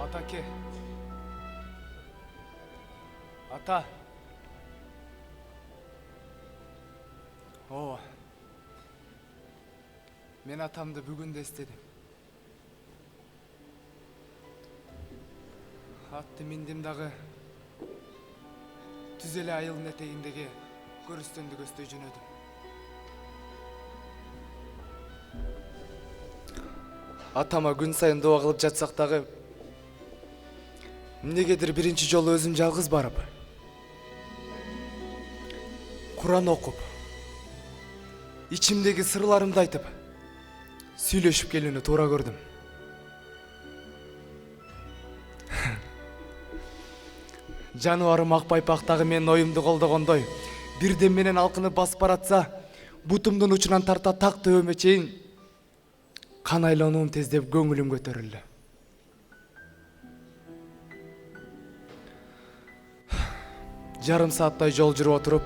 Атаке. Ата. О. Мен атамды бүгін де істедім. Атты мендем дағы түзеле айылын етегіндегі көрістенді көстой жөнөдім. Атама күн сайын дуа кылып жатсак дагы эмнегедир биринчи жолу өзүм жалгыз барып Куран окуп ичимдеги сырларымды айтып сүйлөшүп келүүнү туура көрдүм. Жаныбарым ак байпактагы менин оюмду колдогондой бирден менен алкынып басып баратса, бутумдун учунан тарта так төбөмө чейин кан айлануум тездеп көңүлүм көтөрүлдү. Жарым сааттай жол жүрүп отуруп,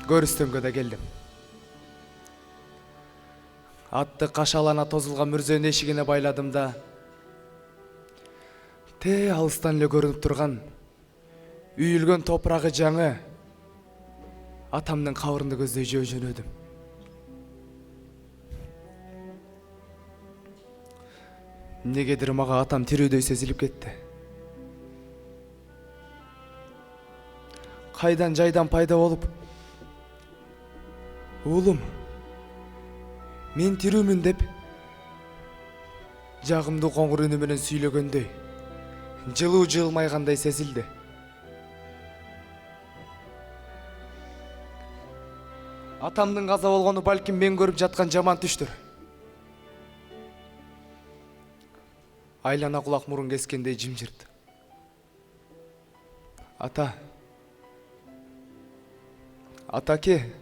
көрүстөнгө да келдим. Атты кашалана тозулган мүрзөнүн эшигине байладым да, алыстан эле көрүнүп турган үйүлгөн топурагы жаңы атамдын кабырынды көздөй жөнөдүм. Негедир мага атам тирүүдөй сезилип кетти. Кайдан жайдан пайда болуп, уулум, мен тирүүмүн деп жагымдуу коңур үнү менен сүйлөгөндөй, жылуу жылмайгандай сезилди. Атамдын каза болгону балким мен көрүп жаткан жаман түштүр. Айлана кулак мурун кескендей жымжырт. Ата. Атаке.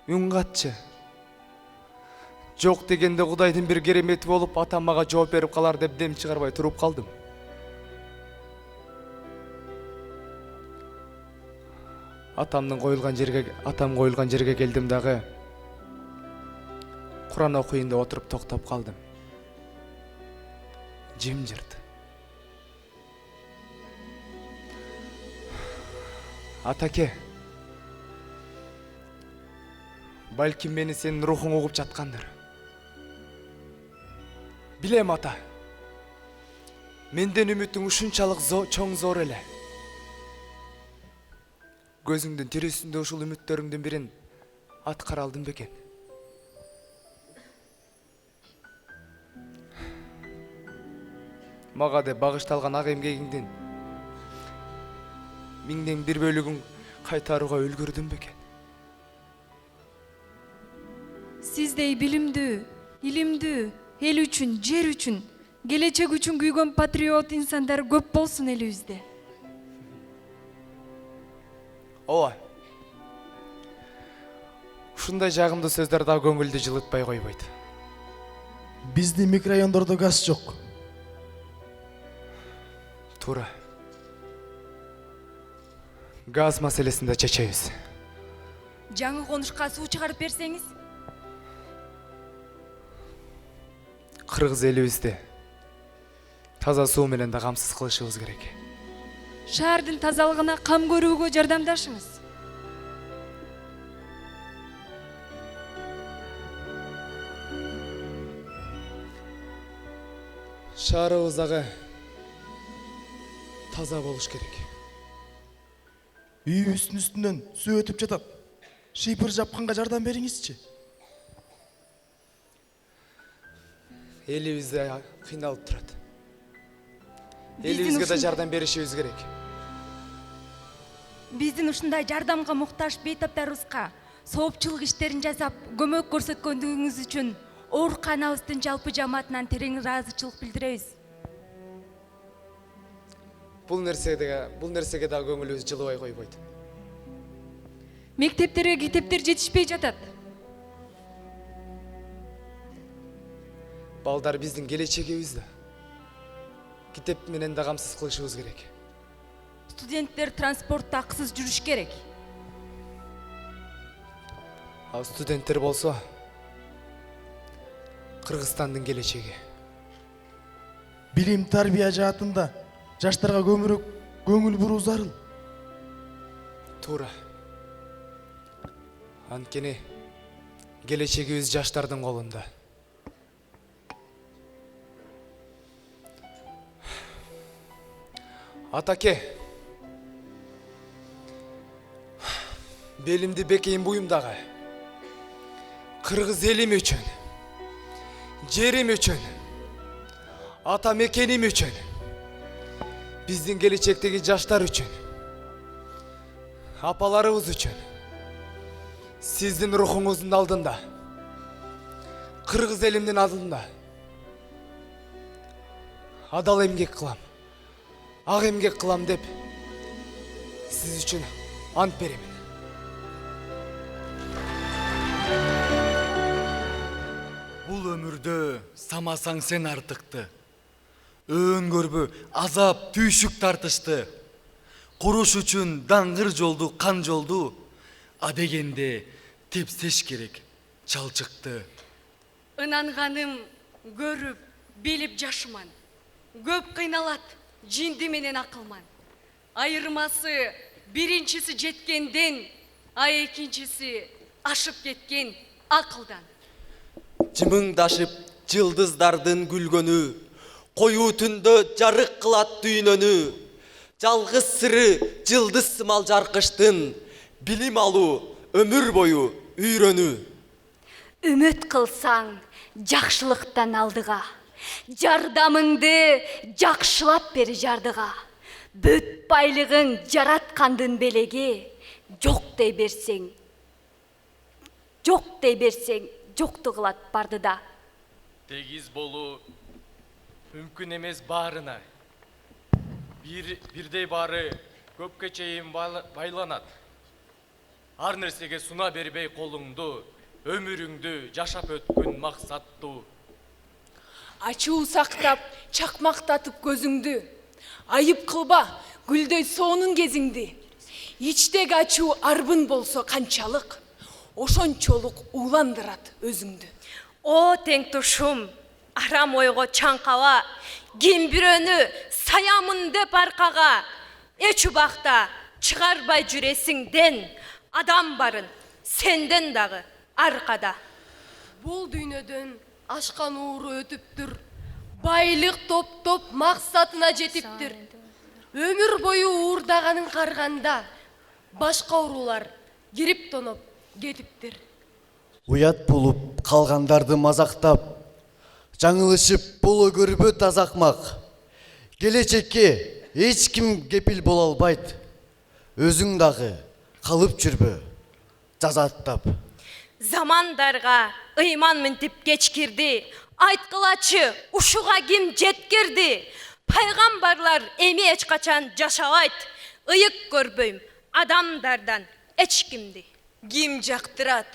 Үн катчы. Жок дегенде Кудайдын бир керемети болуп, атам мага жооп берип калар деп дем чыгарбай туруп калдым. Атам коюлган жерге келдим дагы. Куран окуйын деп отуруп токтоп калдым. Жымжырт. Атаке. Балким мени сенин рухуң угуп жаткандыр. Билем ата. Менден үмүтүң ушунчалык чоң зор эле. Көзүңдүн тирүүсүндө ушул үмүттөрүңдүн бирин аткара алдым бекен? Мага деп багышталган ак эмгегиңдин миңден бир бөлүгүн кайтарууга үлгүрдүм бекен? Сиздей билимдүү, илимдүү, эл үчүн, жер үчүн, келечек үчүн күйгөн патриот инсандар көп болсун элибизде. Ооба. Ушундай жагымдуу сөздөр да көңүлдү жылытпай койбойт. Биздин микрорайондордо газ жок. Туура. Газ маселесин да чечебиз. Жаңы конушка суу чыгарып берсеңиз? Кыргыз элибизди таза суу менен да камсыз кылышыбыз керек. Шаардын тазалыгына кам көрүүгө жардамдашыңыз. Шаарыбыз дагы таза болуш керек. Үйүбүздүн үстүнөн суу өтүп жатат. Шипыр жапканга жардам бериңизчи. Элибиз да кыйналып турат. Элибизге да жардам беришибиз керек. Биздин ушундай жардамга муктаж бейтаптарыбызга соопчулук иштерин жасап, көмөк көрсөткөндүгүңүз үчүн ооруканабыздын жалпы жамаатынан терең ыраазычылык билдиребиз. Бул нерсеге да көңүлүбүз жылыбай койбойт. Мектептерге китептер жетишпей жатат. Балдар биздин келечегибиз да. Китеп менен да камсыз кылышыбыз керек. Студенттер транспортто акысыз жүрүш керек. Ал студенттер болсо Кыргызстандын келечеги. билим тарбия жаатында жаштарга көбүрөөк көңүл буруу зарыл. Туура. Анткени келечегибиз жаштардын колунда. Атаке, белимди бекейин буюмдагы кыргыз элим үчүн, жерим үчүн, ата мекеним үчүн, биздин келечектеги жаштар үчүн, апаларыбыз үчүн, сиздин рухуңуздун алдында, кыргыз элимдин алдында адал эмгек кылам, ак эмгек кылам деп сиз үчүн ант беремин. Бул өмүрдө самасаң сен артыкты. Өөн көрбө, азап, түйшүк тартышты. Куруш үчүн даңгыр жолду, кан жолду, адегенде тепсеш керек чалчыкты. Ынанганым көрүп, билип жашыман. Көп кыйналат, жинди менен акылман. Айырмасы биринчиси жеткенден, а экинчиси ашып кеткен акылдан. Жымыңдашып жылдыздардын күлгөнү, коюу түндө жарык кылат дүйнөнү. Жалгыз сыры жылдыз сымал жаркыштын, билим алуу өмүр бою үйрөнүү. Үмүт кылсаң жакшылыктан алдыга, жардамыңды жакшылап бери жардыга. Бүт байлыгың жараткандын белеги, жок дей берсең жокту кылат барды да. Тегиз болуу мүмкүн эмес баарына. Бирдей баары көпкө чейин байланат. Ар нерсеге суна бербей колуңду, өмүрүңдү жашап өткөн максаттуу. Ачуу сактап, чакмактатып көзүңдү. Айып кылба, гүлдөй соонун кезиңди. Ичтеги ачуу арбын болсо канчалык, ошончолук ууландырат өзүңдү. О теңтушум, арам ойго чаңкаба, ким бирөөнү саямын деп аркага. Эч убакта чыгарбай жүресиңден, адам барын сенден дагы аркада. Бул дүйнөдөн ашкан ууру өтүптүр. Байлык топтоп максатына жетиптир. Өмүр бою уурдаганын карганда башка уруулар кирип тоноп кетиптир. Уят болуп калгандарды мазактап, жаңылышып боло көрбө тазакмак. Келечекке эч ким кепил боло албайт. Өзүң дагы калып жүрбө жазаттап. Замандарга ыйман минтип кеч кирди, айткылачы ушуга ким жеткирди. Пайгамбарлар эми эч качан жашабайт, ыйык көрбөйм адамдардан эч кимди. Ким жактырат,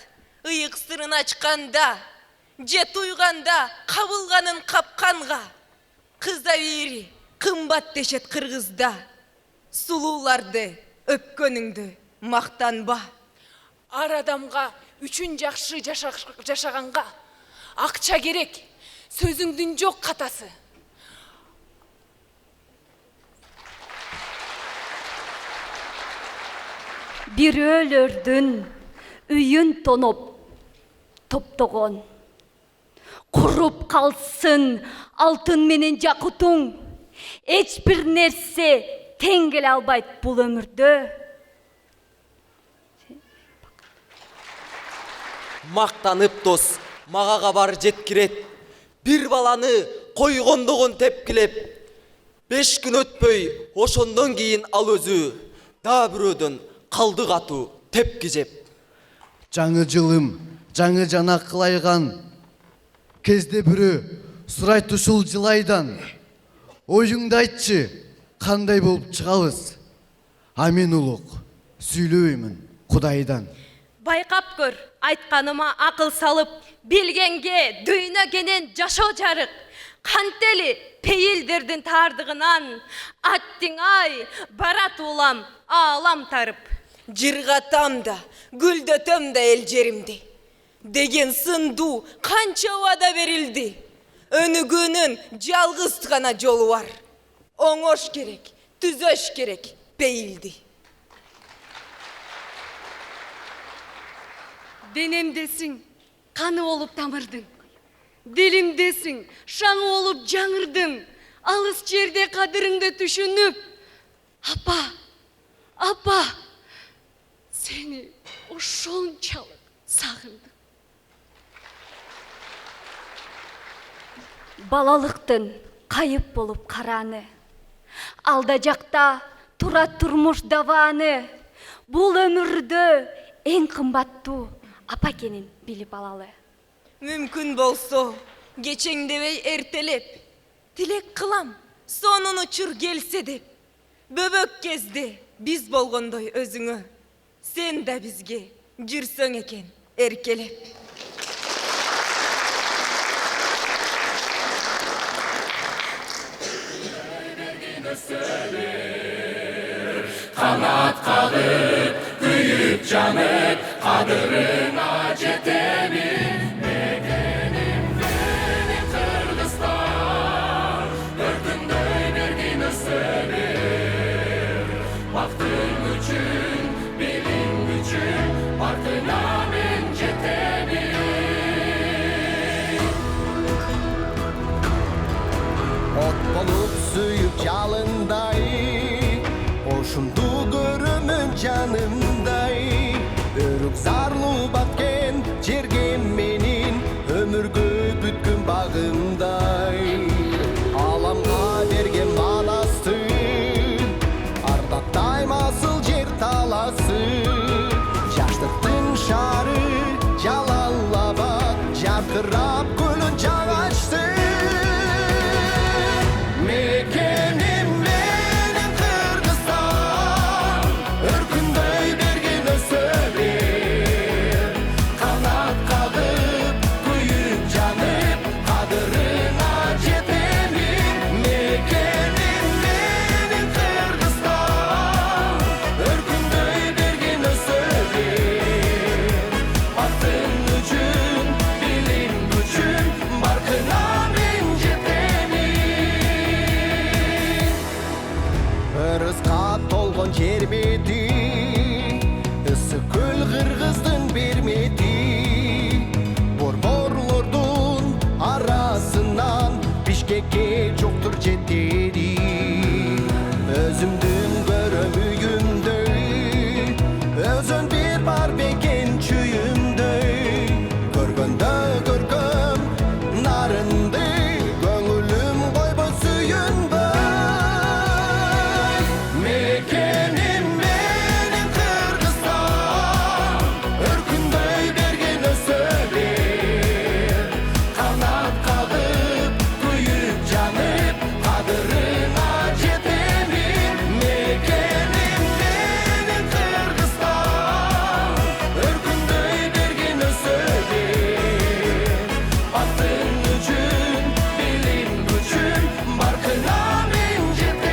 ыйык сырын ачканда, же туйганда кабылганын капканга. Кызда бири кымбат дешет кыргызда, сулууларды өпкөнүңдү мактанба. Ар адамга үчүн жакшы жашаганга акча керек, сөзүңдүн жок катасы. Бирөөлөрдүн үйүн тоноп топтогон, куруп калсын алтын менен жакутуң. Эч бир нерсе тең келе албайт бул өмүрдө. Мактанып дос, мага кабар жеткирет. Бир баланы койгондогун тепкилеп, 5 күн өтпөй ошондон кийин ал өзү да бирөөдөн калдык атуу тепки жеп. Жаңы жылым, жаңы жана кылайган кезде бирөө сурайт ушул жылайдан. Оюңду айтчы, кандай болуп чыгабыз? Амин улук, сүйлөймүн Кудайдан. Байкап көр, айтканыма акыл салып, билгенге дүйнө кенен жашоо жарык. Кантели пейилдердин таардыгынан, аттиң ай, барат улам, аалам тарып. Жыргатам да, гүлдөтөм да эл жеримди деген сындуу канча убада берилди. Өнүгүүнүн жалгыз гана жолу бар. Оңош керек, түзөш керек пейилди. Денемдесің, қаны болып тамырдың. Дилимдесің, шаңы болып жаңырдың. Алыс жерде қадіріңді түшініп. Апа, сені ошончалық сағындым. Балалықтың қайып болып қараны. Алда жақта тура турмуш даваны. Бұл өмірді ең қымбатту апа екенін біліп алалы. Мүмкін болсо, кечеңдебей эртелеп, тилек кылам, сонун учур келсе деп. Бөбөк кезде биз болгондой өзүңө, сен да бизге жүрсөң экен эркелеп. Kanat kalıp, büyük canıp, kadırına cetemin. Mekenim benim Kırgızstan, örtündöy bir gün ısırır. Baktın üçün, bilin üçün, baktına men cetemin. Ot bolup suyup jalınday, oşundu görümün canımday. Örük zarlı batken жерге менин өмүргө бүткүн багымдай. Аламга берген манасты, ардактайм асыл жер таласы. Жаштыктын шары Жалал-Абад, жаркырап көлүн жагачты. Мекеним менин Кыргызстан, өркүндөй берген өсөбөр. Канат кагып, күйүп жанып, кадырына жетемин. Мекеним менин Кыргызстан, өркүндөй берген өсөбөр. Аттын үчүн, билим күчүн, баркына мен жетемин. Ырыска толгон жер бети, ысык көл Кыргыздын бермети. Борборлордун арасынан Бишкекке жоктур жетери. Өзүмдүн көрөм үйүмдөй, өзүн бир бар бекен чүйүмдөй. Көргөндө көркөм нарынды, көңүлүм койбой сүйүнбөй. Мекеним менин Кыргызстан, өркүндөй берген өсөбөр. Канат кагып, күйүп жанып, кадырына жетемин. Мекеним менин Кыргызстан, өркүндөй берген өсөбөр. Аттын үчүн, билим күчүн, баркына мен жетемин.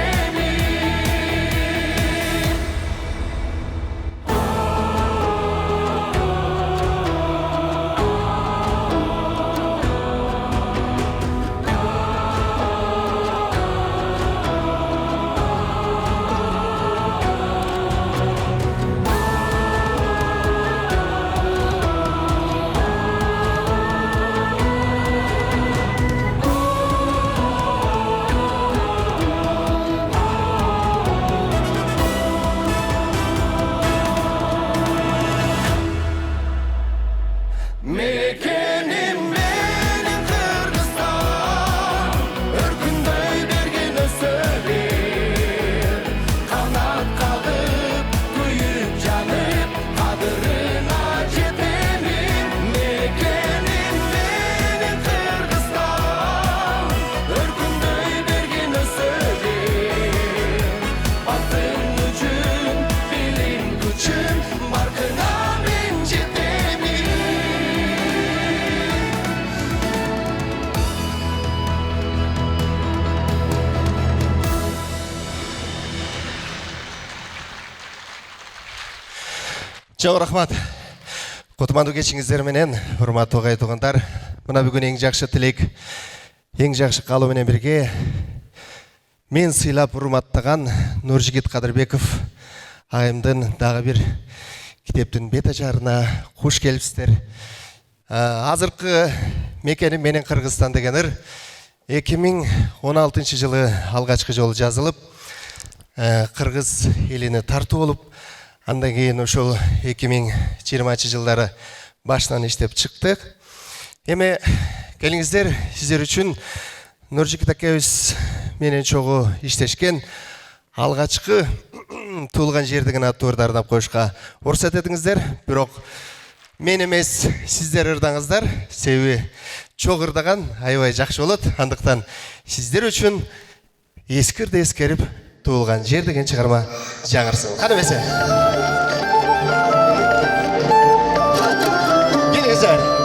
Мекеним менин Кыргызстан, өркүндөй берген өсөбөр. Канат кагып, күйүп жанып, кадырына жетемин. Мекеним менин Кыргызстан, өркүндөй берген өсөбөр. Аттын үчүн, билим күчүн, баркына мен жетемин. Чоң рахмат. Кутмандуу кечиңиздер менен, урматтуу агай туугандар. Мына бүгүн эң жакшы тилек Ең жақсы қалу менен бірге мен сыйлап урматтаган Нуржигит Кадырбеков айымдын дагы бир китептин бет ажарына куш келипсиздер. Азыркы мекеним менен Кыргызстан деген ыр 2016 жылы алгачкы жолу жазылып, Кыргыз элине тартуу болуп, андан кийин ошол 2020 жылдары баштан иштеп чыктык. Эми келиңиздер, сиздер үчүн Нуржигит акебиз менен чогуу иштешкен алгачкы туулган жердигин аттуу ырды ардап коюшка уруксат этиңиздер. Бирок мен эмес, сиздер ырдаңыздар, себеби чогуу ырдаган аябай жакшы болот. Андыктан сиздер үчүн эскирди эскерип туулган жер деген чыгарма жаңырсын. Кана эмесе. Келиңиздер.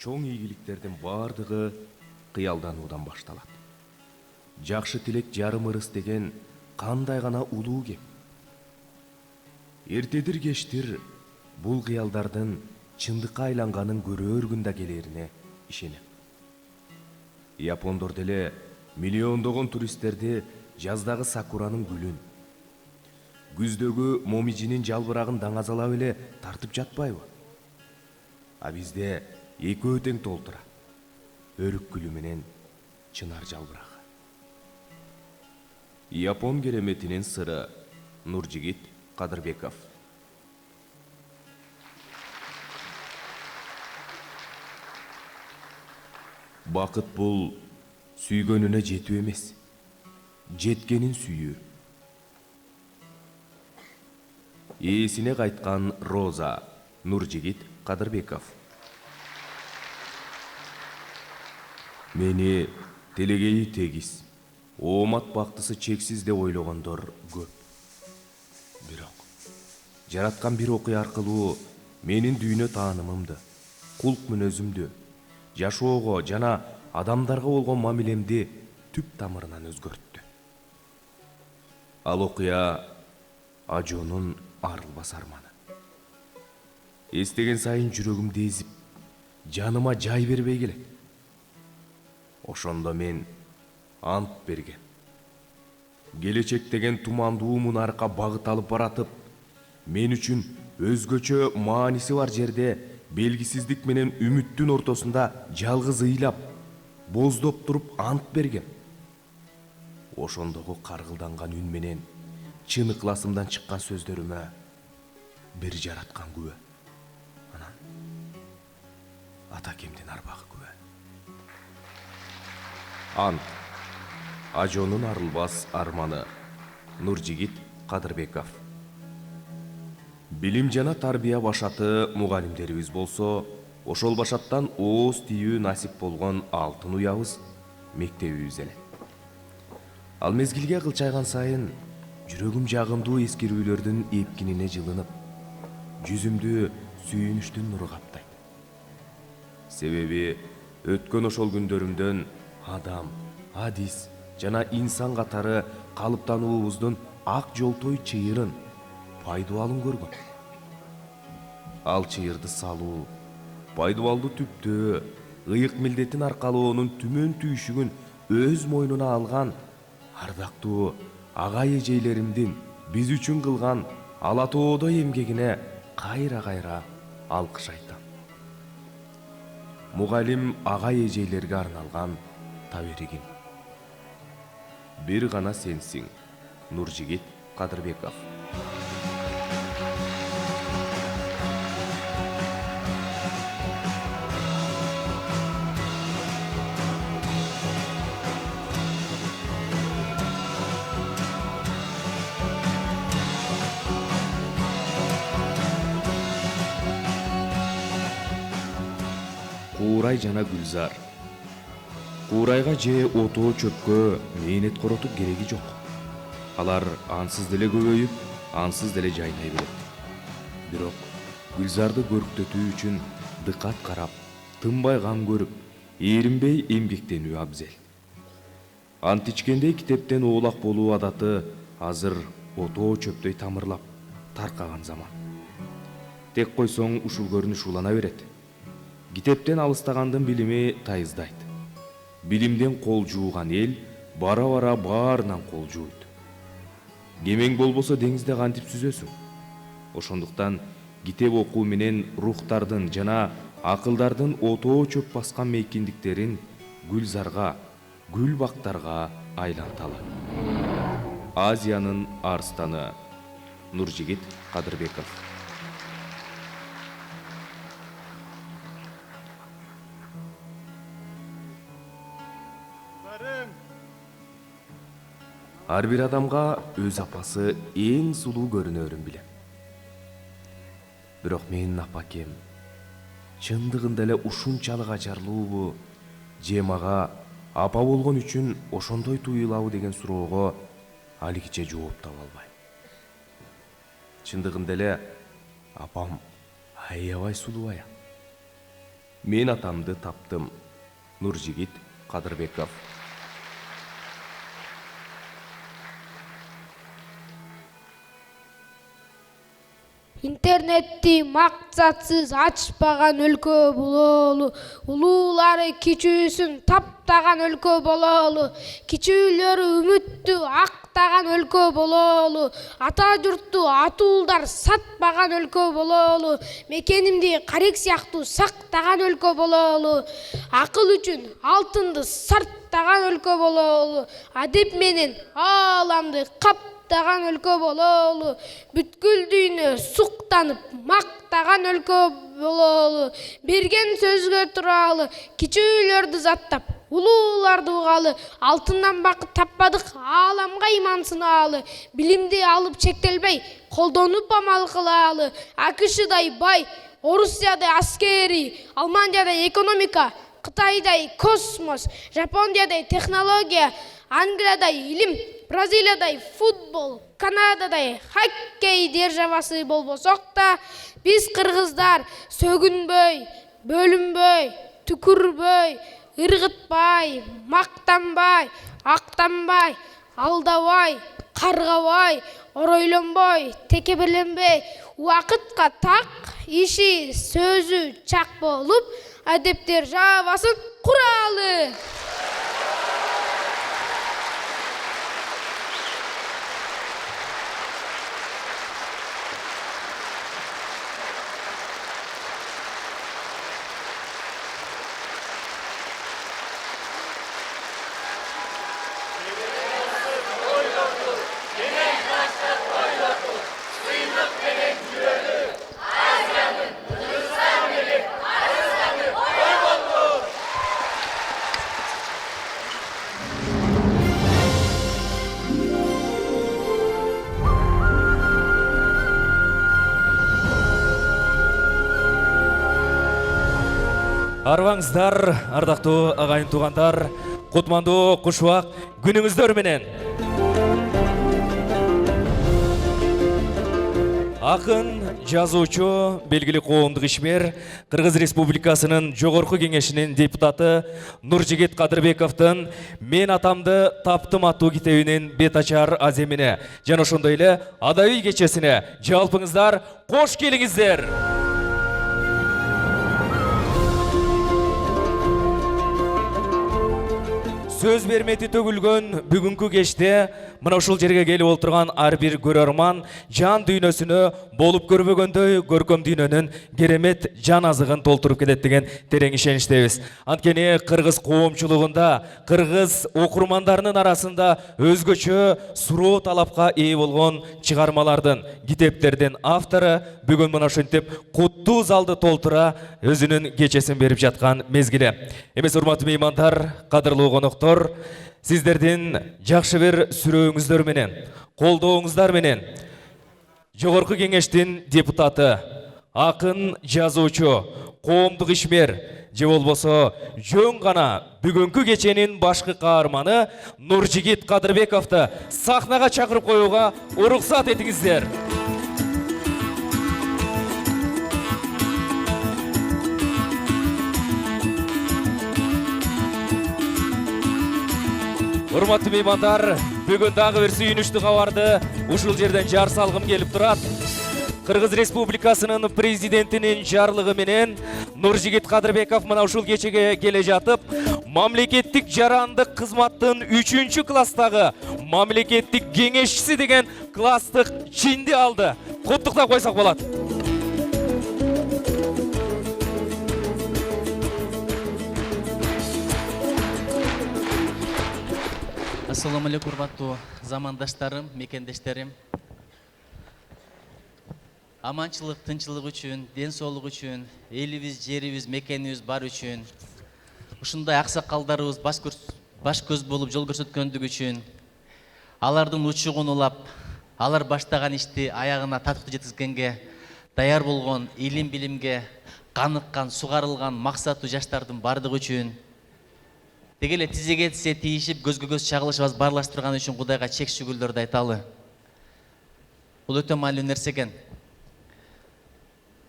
чоң ийгиликтердин бардыгы кыялдануудан башталат. Жакшы тилек жарым ырыс деген кандай гана улуу кеп. Эртедир кечтир бул кыялдардын чындыкка айланганын көрөр күн да келерине ишенем. Япондор деле миллиондогон туристтерди жаздагы сакуранын гүлүн, күздөгү момижинин жалбырагын даңазалап эле тартып жатпайбы? А бизде экөө тең толтура. Өрүк гүлү менен чынар жалбырагы. Япон кереметинин сыры. Нуржигит Кадырбеков. Бакыт бул сүйгөнүнө жетүү эмес, жеткенин сүйүү. Ээсине кайткан Роза. Нуржигит Кадырбеков. Мени телегейи тегиз, оомат бактысы чексиз деп ойлогондор көп. Бирок жараткан бир окуя аркылуу менин дүйнө таанымымды, кулк мүнөзүмдү, жашоого жана адамдарга болгон мамилемди түп тамырынан өзгөрттү. Ал окуя Ажонун арылбас арманы. Эстеген сайын жүрөгүмдү эзип, жаныма жай бербей келет. Ошондо мен ант берген. Келечек деген тумандуу мунарка багыт алып баратып, мен үчүн өзгөчө мааниси бар жерде белгисиздик менен үмүттүн ортосунда жалгыз ыйлап, боздоп туруп ант берген. Ошондогу каргылданган үн менен чын ыкласымдан чыккан сөздөрүмө бир жараткан күбө. Анан атакемдин арбагы күбө. Ант. Ажонун арылбас арманы. Нуржигит Кадырбеков. Билим жана тарбия башаты мугалимдерибиз болсо, ошол башаттан ооз тийүү насип болгон алтын уябыз мектебибиз эле. Ал мезгилге кылчайган сайын жүрөгүм жагымдуу эскерүүлөрдүн эпкинине жылынып, жүзүмдү сүйүнүчтүн нуру каптайт. Себеби өткөн ошол күндөрүмдөн адам, адис жана инсан катары калыптануубуздун ак жолтой чыйырын, пайдубалын көргөн. Ал чыйырды салуу, пайдубалды түптөө, ыйык милдетин аркалоонун түмөн түйшүгүн өз мойнуна алган ардактуу агай эжейлеримдин биз үчүн кылган ала тоодой эмгегине кайра-кайра алкыш айтам. Мугалим агай эжейлерге арналган таберигим. Бир гана сенсиң. Нуржигит Кадырбеков. Куурай жана Гүлзар. Куурайга же отоо чөпкө мээнет коротуп кереги жок. Алар ансыз деле көбөйүп, ансыз деле жайнай берет. Бирок Гүлзарды көрктөтүү үчүн дыкат карап, тынбай кам көрүп, эринбей эмгектенүү абзел. Ант ичкендей китептен оолак болуу адаты азыр отоо чөпдөй тамырлап таркаган заман. Тек койсоң ушул көрүнүш улана берет. Китептен алыстагандын билими тайыздайт. Билимден кол жууган эл бара-бара баарынан кол жууйт. Кемең болбосо деңизде кантип сүзөсүң? Ошондуктан китеп окуу менен рухтардын жана акылдардын отоо чөп баскан мейкиндиктерин Гүлзарга, гүл бактарга айланталы. Азиянын арстаны. Нуржигит Кадырбеков. Ар бир адамга өз апасы эң сулуу көрүнөрүн билем. Бирок менин апакем чындыгында эле ушунчалык ачарлуубу, же мага апа болгон үчүн ошондой туюлабы деген суроого алигиче жооп таба албайм. Чындыгында эле апам аябай сулуу аян. Мен атамды таптым. Нуржигит Кадырбеков. Интернетти максатсыз ачпаган өлкө бололу, улуулары кичүүсүн тап таптаган өлкө бололу. Кичүүлөрү үмүттү актаган өлкө бололу. Ата журтту атуулдар сатпаган өлкө бололу. Мекенимди карек сыяктуу сактаган өлкө бололу. Акыл үчүн алтынды сарттаган өлкө бололу. Адеп менен ааламды каптаган өлкө бололу. Бүткүл дүйнө суктанып мактаган өлкө бололу. Берген сөзгө туралы, кичүүлөрдү заттап, улууларды угалы. Алтындан бакыт таппадык, ааламга иман сынаалы. Билимди алып чектелбей, колдонуп амал кылалы. АКШдай бай, Орусиядай аскери, Алмандиядай экономика, Кытайдай космос, Жапондиядай технология, Англиядай илим, Бразилиядай футбол, Канададай хоккей державасы болбосок да, биз кыргыздар сөгүнбөй, бөлүнбөй, түкүрбөй, ыргытпай, мактанбай, актанбай, алдабай, каргабай, оройлонбой, текеберленбей, убакытка так, иши, сөзү чак болуп, адептер жабасын куралы. Арбаңыздар, ардактуу агайын туугандар, кутмандуу кушубак күнүңүздөр менен. Акын, жазуучу, белгили коомдук ишмер, Кыргыз Республикасынын Жогорку Кеңешинин депутаты Нуржигит Кадырбековдун «Мен атамды таптым» аттуу китебинин бет ачар аземине жана ошондой эле адабий кечесине жалпыңыздар кош келиңиздер. Сөз бермети төгүлгөн бүгүнкү кечте мына ушул жерге келип отурган ар бир көрөрман жан дүйнөсүнө болуп көрбөгөндөй көркөм дүйнөнүн керемет жан азыгын толтуруп келет деген терең ишеничтебиз. Анткени кыргыз коомчулугунда, кыргыз окурмандарынын арасында өзгөчө суроо талапка ээ болгон чыгармалардын, китептердин автору бүгүн мына ушинтип куттуу залды толтура өзүнүн кечесин берип жаткан мезгили. Эмес урматтуу меймандар, кадырлуу коноктор, сиздердин жакшы бир сүрөөңүздөр менен, колдооңуздар менен Жогорку Кеңештин депутаты, акын, жазуучу, коомдук ишмер же болбосо жөн гана бүгүнкү кеченин башкы каарманы Нуржигит Кадырбековду сахнага чакырып коюуга уруксат этиңиздер. Урматтуу меймандар, бүгүн дагы бир сүйүнүчтүү кабарды ушул жерден жар салгым келип турат. Кыргыз Республикасынын президентинин жарлыгы менен Нуржигит Кадырбеков мына ушул кечеге келе жатып, мамлекеттик жарандык кызматтын 3-чү класстагы мамлекеттик кеңешчиси деген класстык чинди алды. Куттуктап койсок болот. Ассаламу алейкум, урматтуу замандаштарым, мекендештерим. Аманчылык, тынчылык үчүн, ден соолук үчүн, элибиз, жерибиз, мекенибиз бар үчүн, ушундай аксакалдарыбыз баш көз болуп жол көрсөткөндүгү үчүн, алардын учугун улап, алар баштаган ишти аягына татыктуу жеткизгенге даяр болгон, илим билимге каныккан, сугарылган максаттуу жаштардын бардыгы үчүн, дегеле тизеге тизе тийишип, көзгө көз чагылышыбыз барлаштырган үчүн Кудайга чек шүгүрлөрдү айталы. Бул өтө маанилүү нерсе экен.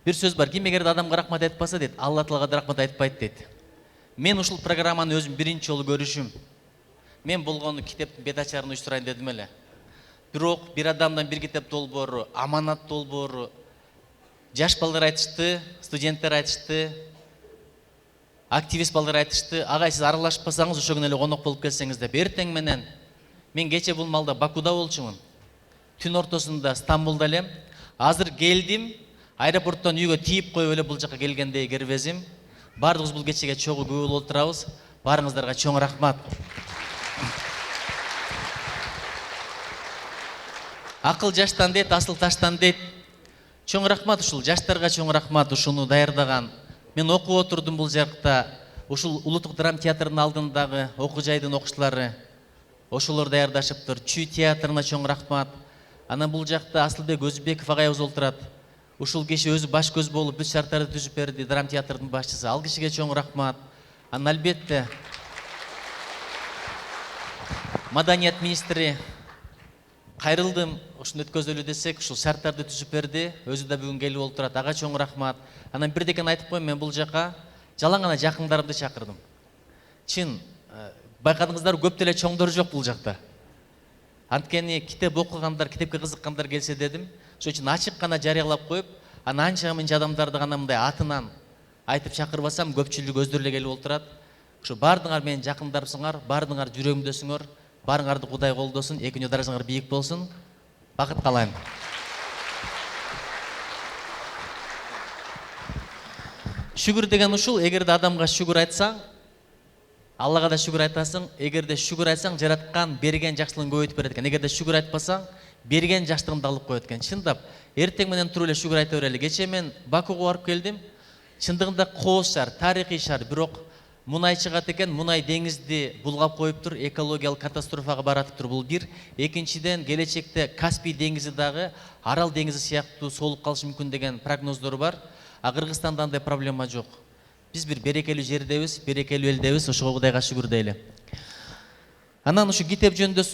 Бир сөз бар, ким эгерде адамга рахмат айтпаса дейт, Алла Таалага да рахмат айтпайт дейт. Мен ушул программаны өзүм биринчи жолу көрүшүм. Мен болгону китептин бет ачарын уюштурайын дедим эле. Бирок бир адамдан бир китеп долбоору, аманат долбоору, жаш балдар айтышты, студенттер айтышты. активист балдар айтышты, агай сиз аралашпасаңыз ошо күнү эле конок болуп келсеңиз деп. Эртең менен мен кече бул малда Бакуда болчумун. Түн ортосунда Стамбулда элем. Азыр келдим, аэропорттон үйгө тийип коюп эле бул жака келгендей кирбезим. Бардыгыбыз бул кечеге чогуу күбө болуп отурабыз. Барыңыздарга чоң рахмат. Акыл жаштан дейт, асыл таштан дейт. Чоң рахмат ушул жаштарга, чоң рахмат ушуну даярдаган. Мен окуп отурдум бул жакта. Ушул Улуттук драма театрынын алдындагы окуу жайдын окуучулары ошолор даярдашыптыр. Чүй театрына чоң рахмат. Анан бул жакта Асылбек Өзбеков агайыбыз олтурат. Ушул киши өзү баш көз болуп бүт шарттарды түзүп берди, драма театрдын башчысы. Ал кишиге чоң рахмат. Анан албетте Маданият министри кайрылдым, ушуну өткөзөлү десек, ушул шарттарды түзүп берди. Өзү да бүгүн келип олтурат. Ага чоң рахмат. Анан бирдекени айтып коеюн, мен бул жака жалаң гана жакындарымды чакырдым. Чын, байкадыңыздар, көп деле чоңдор жок бул жакта. Анткени китеп окугандар, китепке кызыккандар келсе дедим. Ошон үчүн ачык гана жарыялап коюп, анан анча мынча адамдарды гана мындай атынан айтып чакырбасам, көпчүлүк өздөрү эле келип олтурат. Ушу бардыңар менин жакындарымсыңар, бардыңар жүрөгүмдөсүңөр. Барыңарды Кудай колдосун, экинчи даражаңар бийик болсун. Бакыт каалайм. Шүгүр деген ушул, эгерде адамга шүгүр айтсаң, Аллага да шүгүр айтасың. Эгерде шүгүр айтсаң, жараткан берген жакшылыгын көбөйтүп берет экен. Эгерде шүгүр айтпасаң, берген жакшылыгын алып коет экен. Чындап, эртең менен туруп эле шүгүр айта берели. Кече мен Бакуга барып келдим. Чындыгында кооз шаар, тарыхый шаар, бирок мунай чыгат экен, мунай деңизди булгап коюптур, экологиялык катастрофага баратыптыр. Бул бир. Экинчиден, келечекте Каспий деңизи дагы Арал деңизи сыяктуу соолуп калышы мүмкүн деген прогноздор бар. А Кыргызстанда андай проблема жок. Биз бир берекелүү жердебиз, берекелүү элдебиз, ошого Кудайга шүгүр дейли. Анан ушу китеп жөнүндө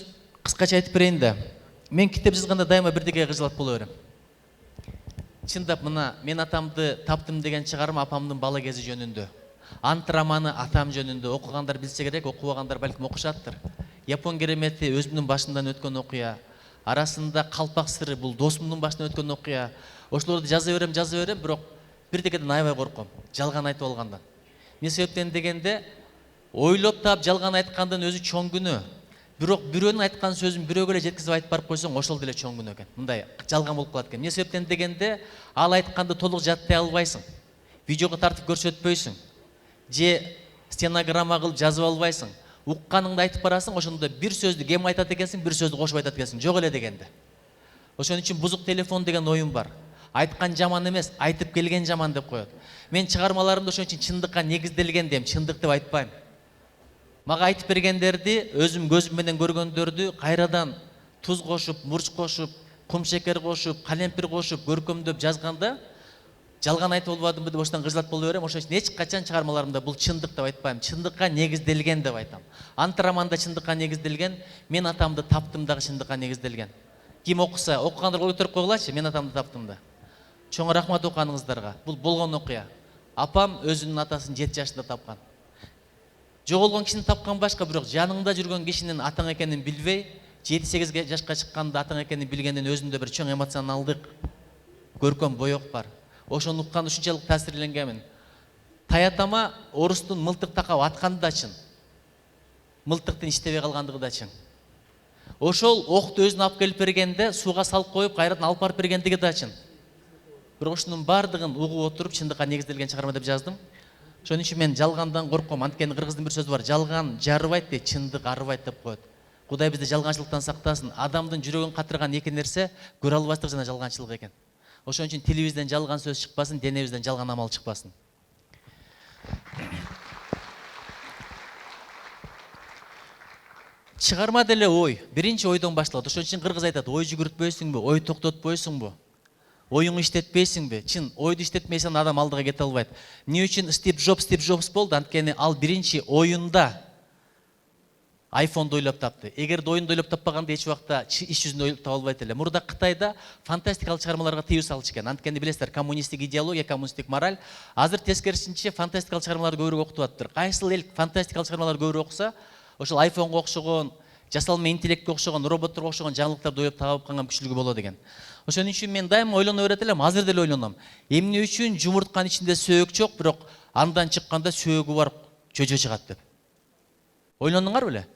кыскача айтып берейин да. Мен китеп жазганда дайыма бирдеге кыжалат боло берем. Чындап, мына мен атамды таптым деген чыгарма апамдын бала кези жөнүндө. Ант романы атам жөнүндө окугандар билсе керек, окубагандар балким окушаттыр. Япон керемети өзүмдүн башымдан өткөн окуя. Арасында Калпак сыры бул досумдун башынан өткөн окуя. Ошолорду жаза берем, бирок бирдекеден аябай корком, жалган айтып алгандан. Эмне себептен дегенде, ойлоп таап жалган айткандын өзү чоң күнөө. Бирок бирөөнүн айткан сөзүн бирөөгө эле жеткизип айтып барып койсоң, ошол деле чоң күнөө экен. Мындай жалган болуп калат экен. Эмне себептен дегенде, ал айтканды толук жаттай албайсың. Видеого тартып көрсөтпөйсүң. Же стенограмма кылып жазып албайсың. Укканыңды айтып барасың, ошондо бир сөздү кем айтат экенсиң, бир сөздү кошуп айтат экенсиң. Жок эле дегенде. Ошон үчүн бузук телефон деген оюн бар. Айткан жаман эмес, айтып келген жаман деп коет. Мен чыгармаларымда ошон үчүн чындыкка негизделген дейм, чындык деп айтпайм. Мага айтып бергендерди, өзүм көзүм менен көргөндөрдү кайрадан туз кошуп, мурч кошуп, кум шекер кошуп, калемпир кошуп, көркөмдөп жазганда жалган айтып болбадымбы деп ошондон кыжалат боло берем. Ошон үчүн эч качан чыгармаларымда бул чындык деп айтпайм, чындыкка негизделген деп айтам. Ант романда чындыкка негизделген, мен атамды таптым дагы чындыкка негизделген. Ким окуса, окугандар ой өтөрүп койгулачы, мен атамды таптым да. Чоң рахмат окуганыңыздарга. Бул болгон окуя. Апам өзүнүн атасын 7 жашында тапкан. Жоголгон кишини тапкан башка, бирок жаныңда жүргөн кишинин атаң экенин билбей, 7-8 жашка чыкканда атаң экенин билгенден өзүндө бир чоң эмоционалдык, көркөм боек бар. Ошону уккан ушунчалык таасирленгенмин. Таятама орустун мылтык такап атканды да чын. Мылтыктын иштебей калгандыгы да чын. Ошол окту өзүнө алып келип бергенде сууга салып коюп, кайрадан алып барып бергендиги да чын. Бирок ушунун бардыгын угуп отуруп чындыкка негизделген чыгарма деп жаздым. Ошон үчүн мен жалгандан корком. Анткени кыргыздын бир сөзү бар, жалган жарыбайт дейт, чындык арыбайт деп коет. Кудай бизди жалганчылыктан сактасын. Адамдын жүрөгүн катырган эки нерсе көрө албастык жана жалганчылык экен. Ошон үчүн тилибизден жалган сөз чыкпасын, денебизден жалган амал чыкпасын. Чыгарма деле ой, биринчи ойдон башталат. Ошон үчүн кыргыз айтат, ой жүгүртпөйсүңбү, ой токтотпойсуңбу? Оюңу иштетпейсиңби? Чын, ойду иштетмейсең адам алдыга кете албайт. Эмне үчүн Стив Джобс болду? Анткени ал биринчи оюнда iPhone'ду ойлоп тапты. Эгерде оюнду ойлоп таппаганда эч убакта иш жүзүндө ойлоп таба албайт эле. Мурда Кытайда фантастикалык чыгармаларга тыюу салчу экен. Анткени билесиздер, коммунисттик идеология, коммунисттик мораль. Азыр тескерисинче фантастикалык чыгармаларды көбүрөөк окутуп атыптыр. Кайсыл эл фантастикалык чыгармаларды көбүрөөк окуса, ошол iPhone'го окшогон, жасалма интеллектке окшогон, роботторго окшогон жаңылыктарды ойлоп таап калган күчүлүгү болот экен. Ошон үчүн мен дайыма ойлоно берет элем, азыр деле ойлоном. Эмне үчүн жумуртканын ичинде сөөк жок, бирок андан чыкканда сөөгү бар чөчө чыгат деп. Ойлондуңар беле?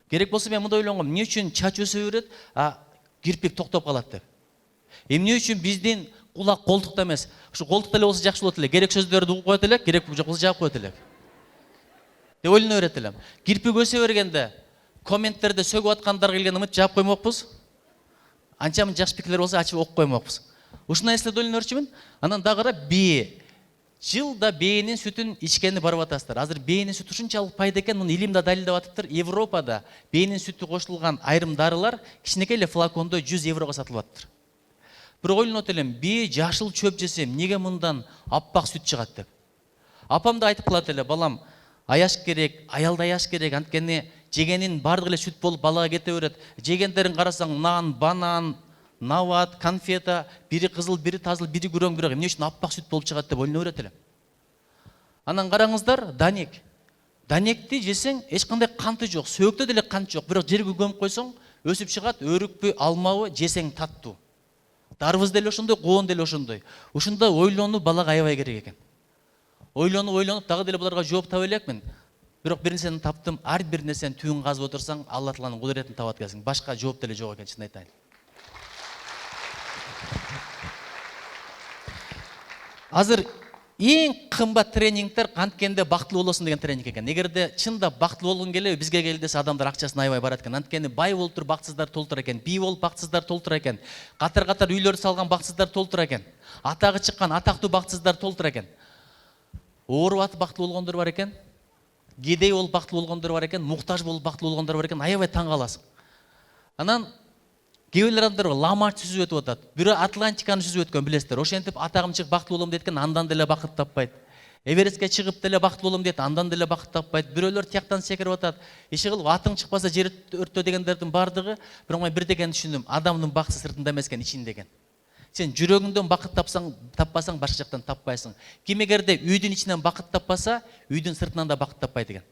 Керек болсо мен мындай ойлонгом, эмне үчүн чач өсө берет, а кирпик токтоп калат деп. Эмне үчүн биздин кулак колтукта эмес? Ушу колтукта эле болсо жакшы болот эле. Керек сөздөрдү угуп коет элек, керек жок болсо жаап коет элек. Деп ойлоно берет элем. Кирпик өсө бергенде комменттерде сөгүп аткандар келген үмүт жаап коймокпуз. Анча мынча жакшы пикирлер болсо ачып окуп коймокпуз. Ушуна эслеп ойлоно берчүмүн. Анан дагы бие. Жылда бээнин сүтүн ичкени барып атасыздар. Азыр бээнин сүтү ушунчалык пайда экен, муну илим да далилдеп атыптыр. Европада бээнин сүтү кошулган айрым дарылар кичинекей эле флакондо 100 еврого сатылып атыптыр. Бирок ойлонот элем, бие жашыл чөп жесем, эмнеге мындан аппак сүт чыгат деп. Апам да айтып калат эле, балам, аяш керек, аялды аяш керек, анткени жегенин бардыгы эле сүт болуп балага кете берет. Жегендерин карасаң, нан, банан, нават, конфета, бири кызыл, бири тазыл, бири күрөң, бирок эмне үчүн аппак сүт болуп чыгат деп ойлоно берет элем. Анан караңыздар, данек. Данекти жесең эч кандай канты жок, сөөктө деле кант жок, бирок жерге көмүп койсоң өсүп чыгат, өрүкпү, алмабы, жесең таттуу. Дарбыз деле ошондой, коон деле ошондой. Ушунда ойлонуу балага аябай керек экен. Ойлонуп дагы деле буларга жооп таба элекмин. Бирок бир нерсени таптым, ар бир нерсени түбүн казып отурсаң, Алла Тааланын кудуретин табат экенсиң. Башка жооп деле жок экен, чын айтайын. Азыр эң кымбат тренингдер канткенде бактылуу болосуң деген тренинг экен. Эгерде чында бактылуу болгуң келеби, бизге кел десе адамдар акчасын аябай барат экен. Анткени бай болуп туруп бактсыздар толтура экен, бий болуп бактсыздар толтура экен, катар-катар үйлөр салган бактсыздар толтура экен, атагы чыккан атактуу бактсыздар толтура экен. Ооруп атып бактылуу болгондор бар экен, кедей болуп бактылуу болгондор бар экен, муктаж болуп бактылуу болгондор бар экен, аябай таң каласың. Анан кээ бир адамдар Ла-Манш сүзүп өтүп атат. Бирөө Атлантиканы сүзүп өткөн билесиздер. Ошентип атагым чыгып бактылуу болом дейт экен, андан деле бакыт таппайт. Эверестке чыгып деле бактылуу болом дейт, андан деле бакыт таппайт. Бирөөлөр тияктан секирип атат. Иши кылып атың чыкпаса жер өрттө дегендердин бардыгы, бирок мен бир дегенди түшүндүм, адамдын бакыты сыртында эмес экен, ичинде экен. Сен жүрөгүңдөн бакыт таппасаң, башка жактан таппайсың. Ким эгерде үйдүн ичинен бакыт таппаса, үйдүн сыртынан да бакыт таппайт экен.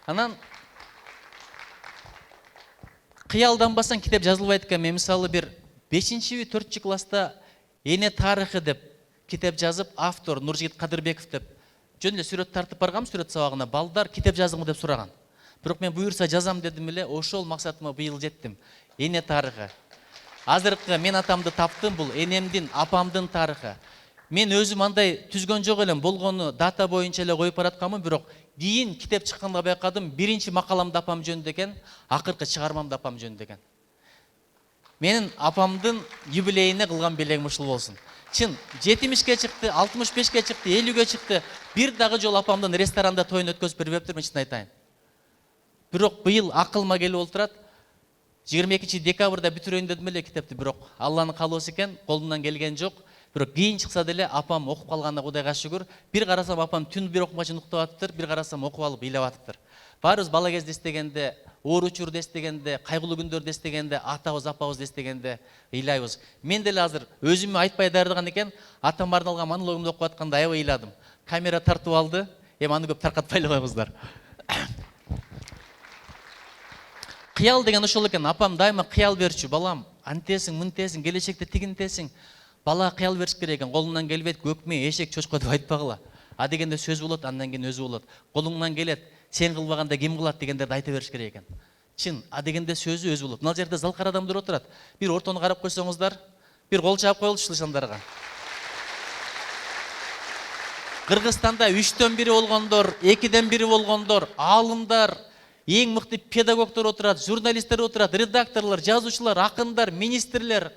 Анан кыялданбасаң китеп жазылбайт экен. Мен мисалы бир 5-4 класста Эне тарыхы деп китеп жазып, автор Нуржигит Кадырбеков деп жөн эле сүрөт тартып баргам, сүрөт сабагына. Балдар китеп жазыңбы деп сураган. Бирок мен буюрса жазам дедим эле, ошол максатыма быйыл жеттим. Эне тарыхы. Азыркы мен атамды таптым, бул энемдин, апамдын тарыхы. Мен өзүм андай түзгөн жок элем, болгону дата боюнча эле коюп баратканмын, бирок кийин китеп чыкканда байкадым, биринчи макаламды апам жөнүндө экен, акыркы чыгармамды апам жөнүндө экен. Менин апамдын юбилейине кылган белегим ушул болсун. Чын, 70-ке чыкты, 65-ке чыкты, 50-ге чыкты. Бир дагы жол апамдын ресторанда тоюн өткөзүп бербептирмин, чын айтайын. Бирок быйыл акылыма келип олтурат. 22 декабрда бүтүрөйүн дедим эле китепти, бирок Алланын каалоосу экен, колумдан келген жок. Бирок кийин чыкса деле апам окуп калганына Кудайга шүгүр. Бир карасам апам түн бир окумачын уктап атыптыр, бир карасам окуп алып ыйлап атыптыр. Баарыбыз бала кезде эстегенде, оор учурда эстегенде, кайгылуу күндөрдө эстегенде, атабыз, апабызды эстегенде ыйлайбыз. Мен деле азыр өзүмө айтпай даярдаган экен, атам арналган монологумду окуп атканда аябай ыйладым. Камера тартып алды, эми аны көп таркатпай эле койгуздар. Кыял деген ошол экен, апам дайыма кыял берчү, балам, антесиң, мынтесиң, келечекте тигинтесиң. Бала кыял бериш керек экен, колуңдан келбейт, көкме, эшек, чочко деп айтпагыла. А дегенде сөз болот, андан кийин өзү болот. Колуңдан келет, сен кылбаганда ким кылат дегендерди айта бериш керек экен. Чын, а дегенде сөзү өзү болот. Мына жерде залкар адамдар отурат. Бир ортону карап койсоңуздар, бир кол чаап коелучу ишандарга. Кыргызстанда 3-төн 1 болгондор, 2-ден 1 болгондор, аалымдар, эң мыкты педагогдор отурат, журналисттер отурат, редакторлор, жазуучулар, акындар, министрлер,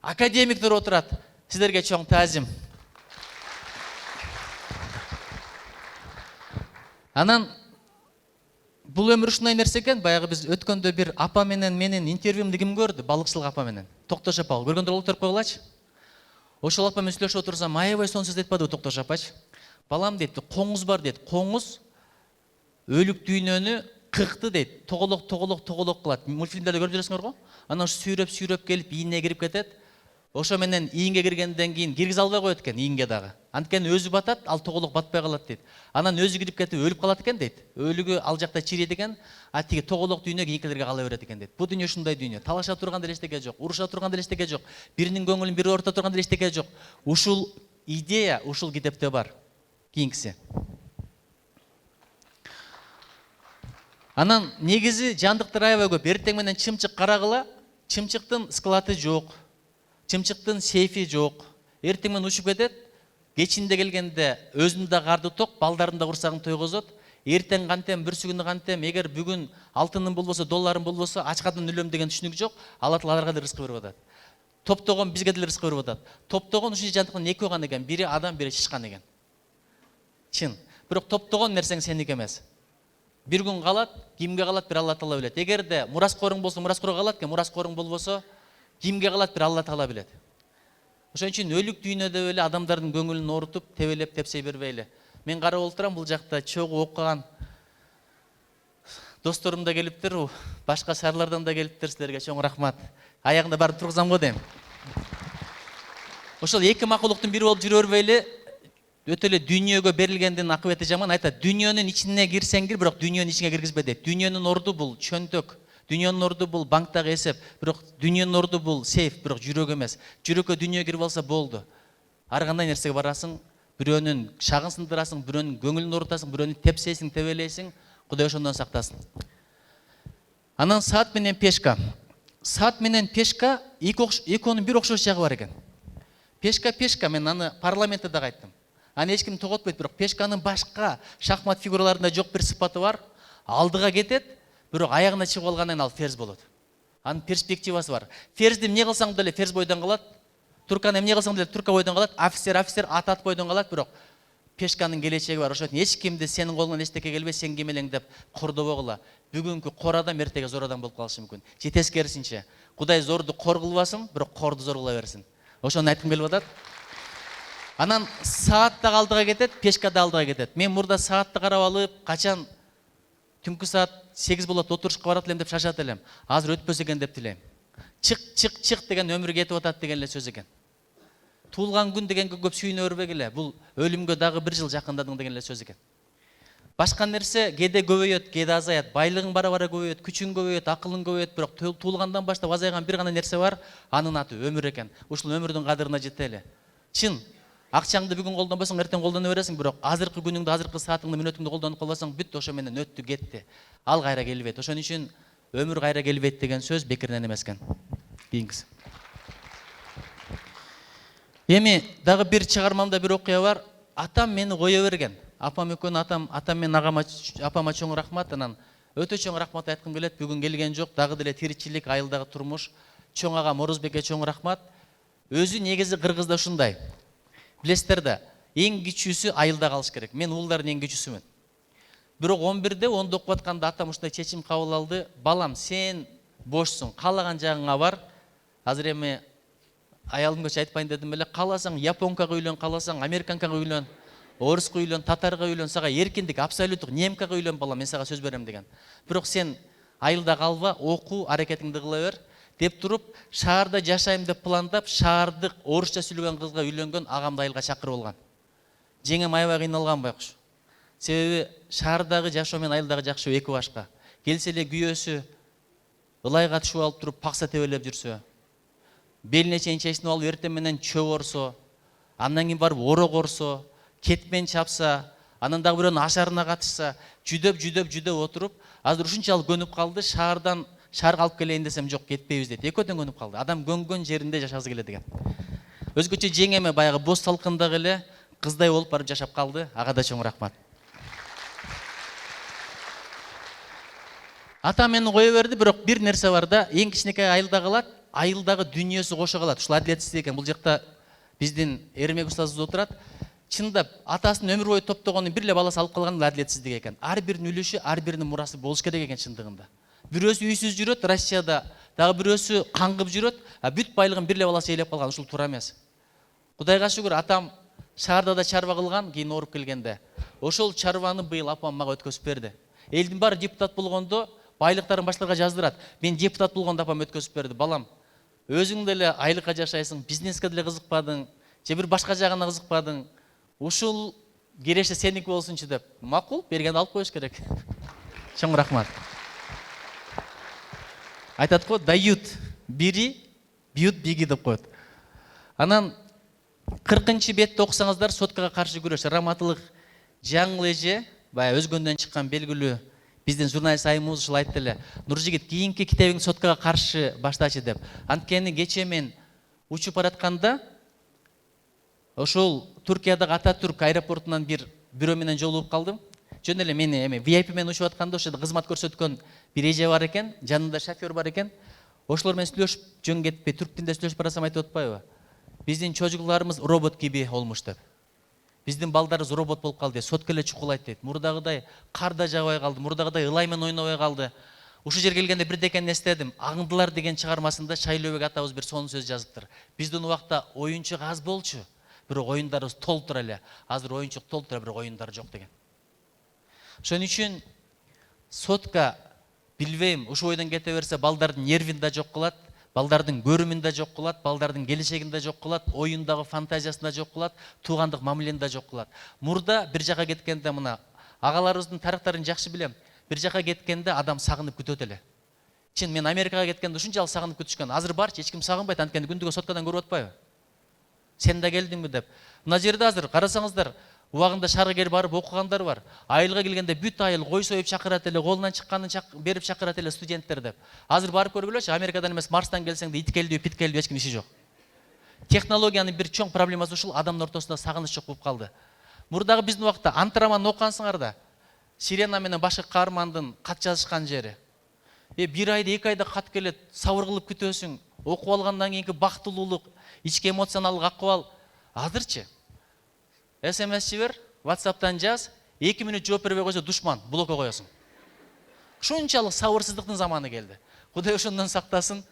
академиктер отурат. Сиздерге чоң таазим. Анан бул өмүр ушундай нерсе экен. Баягы биз өткөндө бир апа менен менин интервьюмду ким көрдү? Балыкчылык апа менен. Токтош апа. Көргөндөр олтуруп койгулачы. Ошол апа менен сүйлөшүп отурсам, аябай сонун сөз айтпадыбы Токтош апачы? Балам дейт, коңуз бар дейт. Коңуз өлүк дүйнөнү кыкты дейт. Тоголок кылат. Мультфильмдерде көрүп жүрөсүңөр го? Анан сүйрөп келип ийине кирип кетет. ошо менен ийинге киргенден кийин киргизе албай коет экен ийинге дагы. Анткени өзү батат, ал тоголок батпай калат дейт. Анан өзү кирип кетип өлүп калат экен дейт. Өлүгү ал жакта чирийт экен, а тиги тоголок дүйнө кийинкилерге кала берет экен дейт. Бул дүйнө ушундай дүйнө. Талаша турган деле эчтеке жок, уруша турган деле эчтеке жок. Биринин көңүлүн бири орто турган деле эчтеке жок. Ушул идея, ушул китепте бар. Кийинкиси. Анан негизи жандыктар аябай көп. Эртең менен чымчык карагыла, чымчыктын склаты жок. Чымчыктын сейфи жок. Эртең менен учуп кетет. Кечинде келгенде өзүндө карды ток, балдарын да курсагын тойгозот. Эртең кантем, бүрсүгүнү кантем, эгер бүгүн алтыным болбосо, долларым болбосо, ачкадан өлөм деген түшүнүк жок. Алла Таала аларга деле рызык берип атат. Топтогон бизге деле рызык берип атат. Топтогон ушунча жандыктын экөө гана экен, бири адам, бири чычкан экен. Чын. Бирок топтогон нерсең сеники эмес. Бир күн калат, кимге калат, бир Алла Таала билет. Эгерде мураскоруң болсо, мураскорго калат экен, мураскоруң болбосо, кимге калат, бир Алла Таала билет. Ошон үчүн өлүк дүйнөдө эле адамдардын көңүлүн оорутуп, тебелеп тепсей бербейли. Мен карап отурам, бул жакта чогуу окуган досторум да келиптир, башка шаарлардан да келиптир, силерге чоң рахмат. Аягында барып тургузам го дейм. Ошол эки макулуктун бири болуп жүрө бербейли. Өтө эле дүйнөгө берилгендин акыбети жаман. Айтат, дүйнөнүн ичине кирсең кир, бирок дүйнөнүн ичине киргизбе дейт. Дүйнөнүн орду бул чөнтөк. Дүйнөнүн орду бул банктагы эсеп, бирок дүйнөнүн орду бул сейф, бирок жүрөк эмес. Жүрөккө дүйнө кирип алса болду. Ар кандай нерсеге барасың, бирөөнүн шагын сындырасың, бирөөнүн көңүлүн оорутасың, бирөөнү тепсейсиң, тебелейсиң, Кудай ошондон сактасын. Анан саат менен пешка. Саат менен пешка экөөнүн бир окшош жагы бар экен. Пешка, мен аны парламентте да айттым. Аны эч ким тоготпойт, бирок пешканын башка шахмат фигураларында жок бир сыпаты бар. Алдыга кетет, бирок аягына чыгып алгандан кийин ал ферз болот. Анын перспективасы бар. Ферзди эмне кылсаң деле ферз бойдон калат. Турканы эмне кылсаң деле турка бойдон калат. Офицер ат бойдон калат, бирок пешканын келечеги бар. Ошон эч кимди сенин колуңан эчтеке келбей, сен ким элең деп кордобогула. Бүгүнкү кор адам эртеге зор адам болуп калышы мүмкүн. Же тескерисинче, Кудай зорду кор кылбасын, бирок корду зор кыла берсин. Ошону айткым келип атат. Анан саат да алдыга кетет, пешка да алдыга кетет. Мен мурда саатты карап алып, качан түнкү саат 8 болот, отурушка барат элем деп шашат элем. Азыр өтпөс экен деп тилейм. Чык деген өмүр кетип атат деген эле сөз экен. Туулган күн дегенге көп сүйүнө бербегиле. Бул өлүмгө дагы 1 жыл жакындадың деген эле сөз экен. Башка нерсе кээде көбөйөт, кээде азаят. Байлыгың бара-бара көбөйөт, күчүң көбөйөт, акылың көбөйөт, бирок туулгандан баштап азайган бир гана нерсе бар, анын аты өмүр экен. Ушул өмүрдүн кадырына жетели. Чын, акчаңды бүгүн колдонбосоң, эртең колдоно бересиң, бирок азыркы күнүңдү, азыркы саатыңды, мүнөтүңдү колдонуп калбасаң, бүт ошо менен өттү, кетти. Ал кайра келбейт. Ошон үчүн өмүр кайра келбейт деген сөз бекеринен эмес экен. Кийинкиси. Эми дагы бир чыгармамда бир окуя бар. Атам мени кое берген. Апам экөөнү атам менен апама чоң рахмат. Анан өтө чоң рахмат айткым келет. Бүгүн келген жок, дагы деле тиричилик, айылдагы турмуш. Чоң агам Орозбекке чоң рахмат. Өзү негизи кыргызда ушундай. Билесиздер да, эң кичүүсү айылда калыш керек. Мен уулдардын эң кичүүсүмүн. Бирок 11-де 10-да окуп атканда атам ушундай чечим кабыл алды. Балам, сен бошсуң, каалаган жагыңа бар. Азыр эми аялым көчө айтпайын дедим эле. Кааласаң японкага үйлөн, кааласаң американкага үйлөн, оруска үйлөн, татарга үйлөн, сага эркиндик, абсолюттук, немкага үйлөн балам, мен сага сөз берем деген. Бирок сен айылда калба, окуу, аракетиңди кыла бер деп туруп, шаарда жашайм деп пландап, шаардык орусча сүйлөгөн кызга үйлөнгөн агамды айылга чакырып алган. Жеңем аябай кыйналган байкуш. Себеби шаардагы жашоо менен айылдагы жашоо эки башка. Келсе эле күйөөсү ылайга түшүп алып туруп, пакса тебелеп жүрсө, белине чейин чечинип алып эртең менен чөп орсо, андан кийин барып орок орсо, кетмен чапса, анан дагы бирөөнүн ашарына катышса, жүдөп отуруп, азыр ушунчалык көнүп калды, шаарга алып келейин десем жок, кетпейбиз дейт. Экөөдөн көнүп калды. Адам көнгөн жеринде жашагысы келет экен. Өзгөчө жеңеме баягы боз салкындагы эле кыздай болуп барып жашап калды. Ага да чоң рахмат. Ата мени кое берди, бирок бир нерсе бар да, эң кичинекей айылда калат, айылдагы дүйнөсү кошо калат. Ушул адилетсиздик экен. Бул жакта биздин Эрмек устазыбыз отурат. Чындап, атасынын өмүр бою топтогонун бир эле баласы алып калган адилетсиздик экен. Ар биринин үлүшү, ар биринин мурасы болуш керек экен чындыгында. Бирөөсү үйсүз жүрөт Россияда, дагы бирөөсү каңгып жүрөт, а бүт байлыгын бир эле баласы ээлеп калган. Ушул туура эмес. Кудайга шүгүр, атам шаарда да чарба кылган, кийин ооруп келгенде. Ошол чарбаны быйыл апам мага өткөзүп берди. Элдин баары депутат болгондо байлыктарын башкаларга жаздырат. Мен депутат болгондо апам өткөзүп берди. Балам, өзүң деле айлыкка жашайсың, бизнеске деле кызыкпадың, же бир башка жагына кызыкпадың. Ушул кереши сеники болсунчу деп. Макул, бергенди алып коюш керек. Чоң рахмат. Айтат го, дают бири, бьют биги деп коет. Анан 40-чы бетти окусаңыздар, соткага каршы күрөш. Раматылык жаңыл эже, баягы өзгөндөн чыккан белгилүү биздин журналист айымыбыз ушул айтты эле. Нуржигит, кийинки китебиң соткага каршы баштачы деп. Анткени кечээ мен учуп баратканда ошол Туркиядагы Ататүрк аэропортунан бирөө менен жолугуп калдым. Жөн эле мени VIP менен учуп атканда ошол кызмат көрсөткөн бир эже бар экен, жанында шофер бар экен. Ошолор менен сүйлөшүп жөн кетпей, түрк тилинде сүйлөшүп барасам айтып атпайбы? Биздин чожукларыбыз робот gibi болмуш деп. Биздин балдарыбыз робот болуп калды, сотка эле чукулайт дейт. Мурдагыдай кар да жаабай калды, мурдагыдай ылай менен ойнобой калды. Ушул жерге келгенде бирдекени эстедим. Аңдылар деген чыгармасында Шайлөбек атабыз бир сонун сөз жазыптыр. Биздин убакта оюнчук аз болчу, бирок оюндарыбыз толтур эле. Азыр оюнчук толтур, бирок оюндар жок деген. Ошон үчүн сотка билбейм, ушул ойдон кете берсе балдардын нервин да жок кылат, балдардын көрүмүн да жок кылат, балдардын келечегин да жок кылат, оюндагы фантазиясын да жок кылат, туугандык мамилени да жок кылат. Мурда бир жака кеткенде мына агаларыбыздын тарыхтарын жакшы билем. Бир жака кеткенде адам сагынып күтөт эле. Чын мен Америкага кеткенде ушунчалык сагынып күтүшкөн. Азыр барчы эч ким сагынбайт, анткени күндүгө соткадан көрүп атпайбы? Сен да келдиңби деп. Мына жерде азыр карасаңыздар, убагында шаарга келип барып окугандар бар. Айылга келгенде бүт айыл кой союп чакырат эле, колунан чыкканын берип чакырат эле студенттер деп. Азыр барып көргүлөчү, Америкадан эмес Марстан келсең да ит келди, пит келди, эч ким иши жок. Технологиянын бир чоң проблемасы ушул, адамдын ортосунда сагыныч жок болуп калды. Мурдагы биздин убакта антроман окугансыңар да, Сирена менен башка каармандын кат жазышкан жери. Бир айда, 2 айда кат келет, сабыр кылып күтөсүң, окуп алгандан кийинки бактылуулук, ички эмоционалдык акыбал. Азырчы SMS жибер, WhatsApp'тан жаз, 2 мүнөт жооп бербей койсо душман, блокко коесуң. Ушунчалык сабырсыздыктын заманы келди. Кудай ошондон сактасын.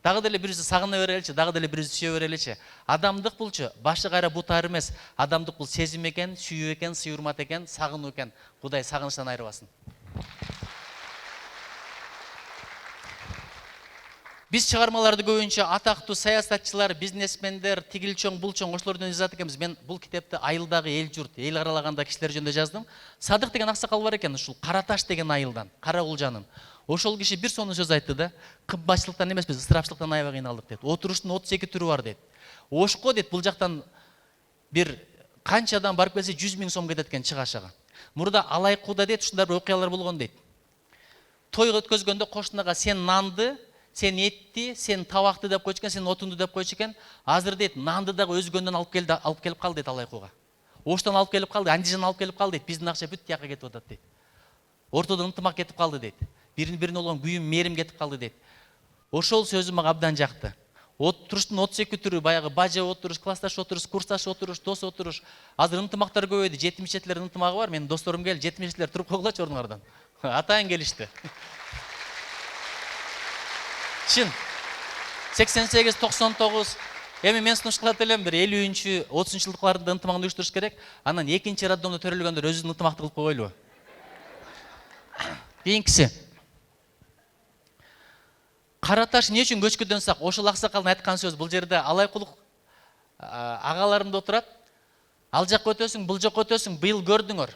Дагы деле бирибизди сагына береличи, дагы деле бирибизди сүйө береличи. Адамдык булчу башы кайра бутар эмес. Адамдык бул сезим экен, сүйүү экен, сыйырмат экен, сагынуу экен. Кудай сагынычтан айырбасын. Биз чыгармаларды көбүнчө атактуу саясатчылар, бизнесмендер, тигил чоң, бул чоң ошолордон жазат экенбиз. Мен бул китепти айылдагы эл журт, эл аралаганда кишилер жөнүндө жаздым. Садык деген аксакал бар экен, ушул Караташ деген айылдан, Карагулжанын. Ошол киши бир сонун сөз айтты да, кымбатчылыктан эмес, биз ысырапчылыктан аябай кыйналдык дейт. Отуруштун 32 түрү бар дейт. Ошко дейт, бул жактан бир канчадан барып келсе 100 000 сом кетет экен чыгашага. Мурда Алайкуда дейт, ушундай бир окуялар болгон дейт. Той өткөзгөндө кошунага сен нанды, сен этти, сен табакты деп койчу экен, сен отунду деп койчу экен. Азыр дейт, нанды дагы өзгөндөн алып келип кал дейт Алайкуга. Оштон алып келип калды, Андижан алып келип кал дейт. Биздин акча бүт тияка кетип атат дейт. Ортодон ынтымак кетип калды дейт. Бирин-бирин болгон күйүм, мээрим кетип калды дейт. Ошол сөзү мага абдан жакты. Отуруштун 32 түрү, баягы бажа отуруш, классташ отуруш, курсташ отуруш, дос отуруш. Азыр ынтымактар көбөйдү. 70-чилердин ынтымагы бар. Менин досторум кел, 70-чилер туруп койгулачы ордуңардан. Атайын келишти. Чын. 88-99 эми мен сунуш кылат элем, бир 50-30 жылдыкларында ынтымагын уюштуруш керек. Анан экинчи роддомдо төрөлгөндөр өзүнүн ынтымакты кылып койгойлубу? Кийинкиси. Караташ эмне үчүн көчкөдөн сак? Ошол аксакалдын айткан сөз. Бул жерде Алайкулук агаларымда отурат. Ал жакка өтөсүң, бул жакка өтөсүң, быйыл көрдүңөр.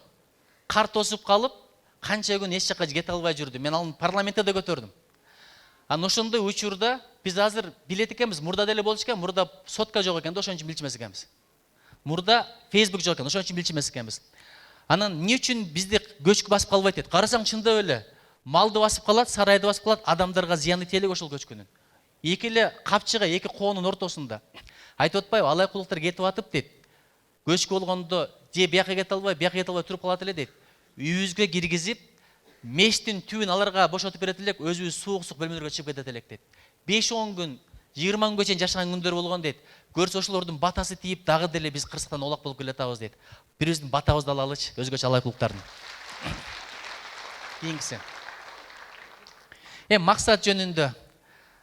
Кар тосуп калып, канча күн эч жакка кете албай жүрдү. Мен аны парламентте да көтөрдүм. Анан ошондой учурда биз азыр билет экенбиз, мурда деле болчу экен, мурда сотка жок экен да, ошон үчүн билчү эмес экенбиз. Мурда Facebook жок экен, ошон үчүн билчү эмес экенбиз. Анан эмне үчүн бизди көчкү басып калбайт дейт? Карасаң чындап эле малды басып калат, сарайды басып калат, адамдарга зыяны тиелек ошол көчкүнүн. Эки эле капчыга, эки коонун ортосунда. Айтып атпайбы, Алайкулуктар кетип атып дейт. Көчкү болгондо же бияка кете албай, бияка кете албай туруп калат эле дейт. Үйүбүзгө киргизип, мештин түбүн аларга бошотуп берет элек, өзүбүз суук бөлмөлөргө чыгып кетет элек дейт. 5-10 күн, 20 күнгө чейин жашаган күндөр болгон дейт. Көрсө ошолордун батасы тийип, дагы деле биз кырсыктан олак болуп келатабыз дейт. Бирибиздин батабызды алалычы, өзгөчө Алайкулуктардын. Кийинкиси. Максат жөнүндө.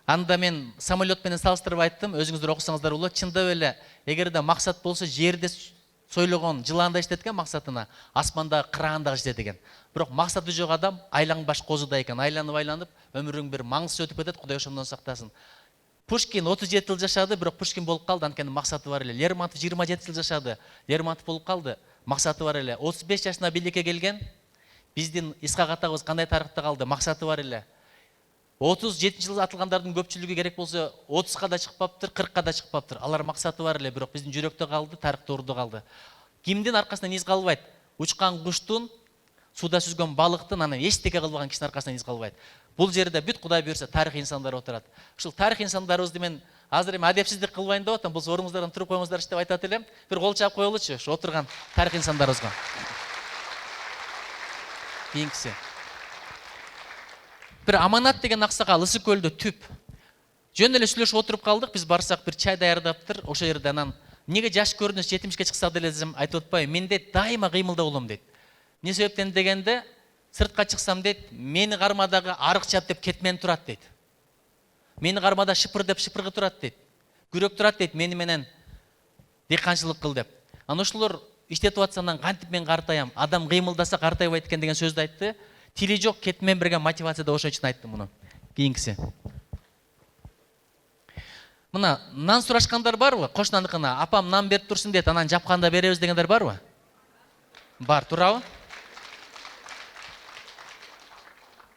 Анда мен самолет менен салыштырып айттым, өзүңүздөр окусаңыздар болот. Чындап эле, эгерде максат болсо жерде сойлогон жыланда иштеткен максатына, асманда кырагында иштеткен. Бирок максаты жок адам айланбаш козудай экен, айланып, өмүрүң бир маңсыз өтүп кетет, Кудай ошондон сактасын. Пушкин 37 жыл жашады, бирок Пушкин болуп калды, анткени максаты бар эле. Лермонтов 27 жыл жашады, Лермонтов болуп калды, максаты бар эле. 35 жашына бийликке келген биздин Исхак атабыз кандай тарыхта калды, максаты бар эле. 37 жыл атылгандардын көпчүлүгү керек болсо 30га да чыкпаптыр, 40га да чыкпаптыр. Алар максаты бар эле, бирок биздин жүрөктө калды, тарыхта ордо калды. Кимдин аркасынан из калбайт? Учкан куштун, суда сүзгөн балыктын, анан эчтеке кылбаган кишинин аркасынан из калбайт. Бул жерде бүт Кудай буйрса тарих инсандар отурат. Ушул тарих инсандарыбызды мен азыр эми адепсиздик кылбайын деп атам. Болсо ордуңуздардан туруп коюңуздарчы деп айтат элем. Бир кол чаап коелучу ушу отурган тарих инсандарыбызга. Кийинкиси. Бир Аманат деген аксакал Ысык көлдө түп. Жөн эле сүйлөшүп отуруп калдык. Биз барсак бир чай даярдаптыр. Ошол жерде анан неге жаш көрүнүш 70ке чыкса деле десем айтып атпайбы. Менде дайыма кыймылда болом дейт. Эмне себептен дегенде сыртка чыксам дейт, мени кармадагы арык чап деп кетмен турат дейт. Мени кармада шыпыр деп шыпыргы турат дейт. Күрөк турат дейт, мени менен дыйканчылык кыл деп. Ана ошолор иштетип атса анан кантип мен картаям? Адам кыймылдаса картайбайт экен деген сөздү айтты. Тили жок, кетмен берген мотивацияда ошон үчүн айттым муну. Кийинкиси. Мына нан сурашкандар барбы? Кошунаныкына апам нан берип турсун дейт, анан жапканда беребиз дегендер барбы? Бар, турабы?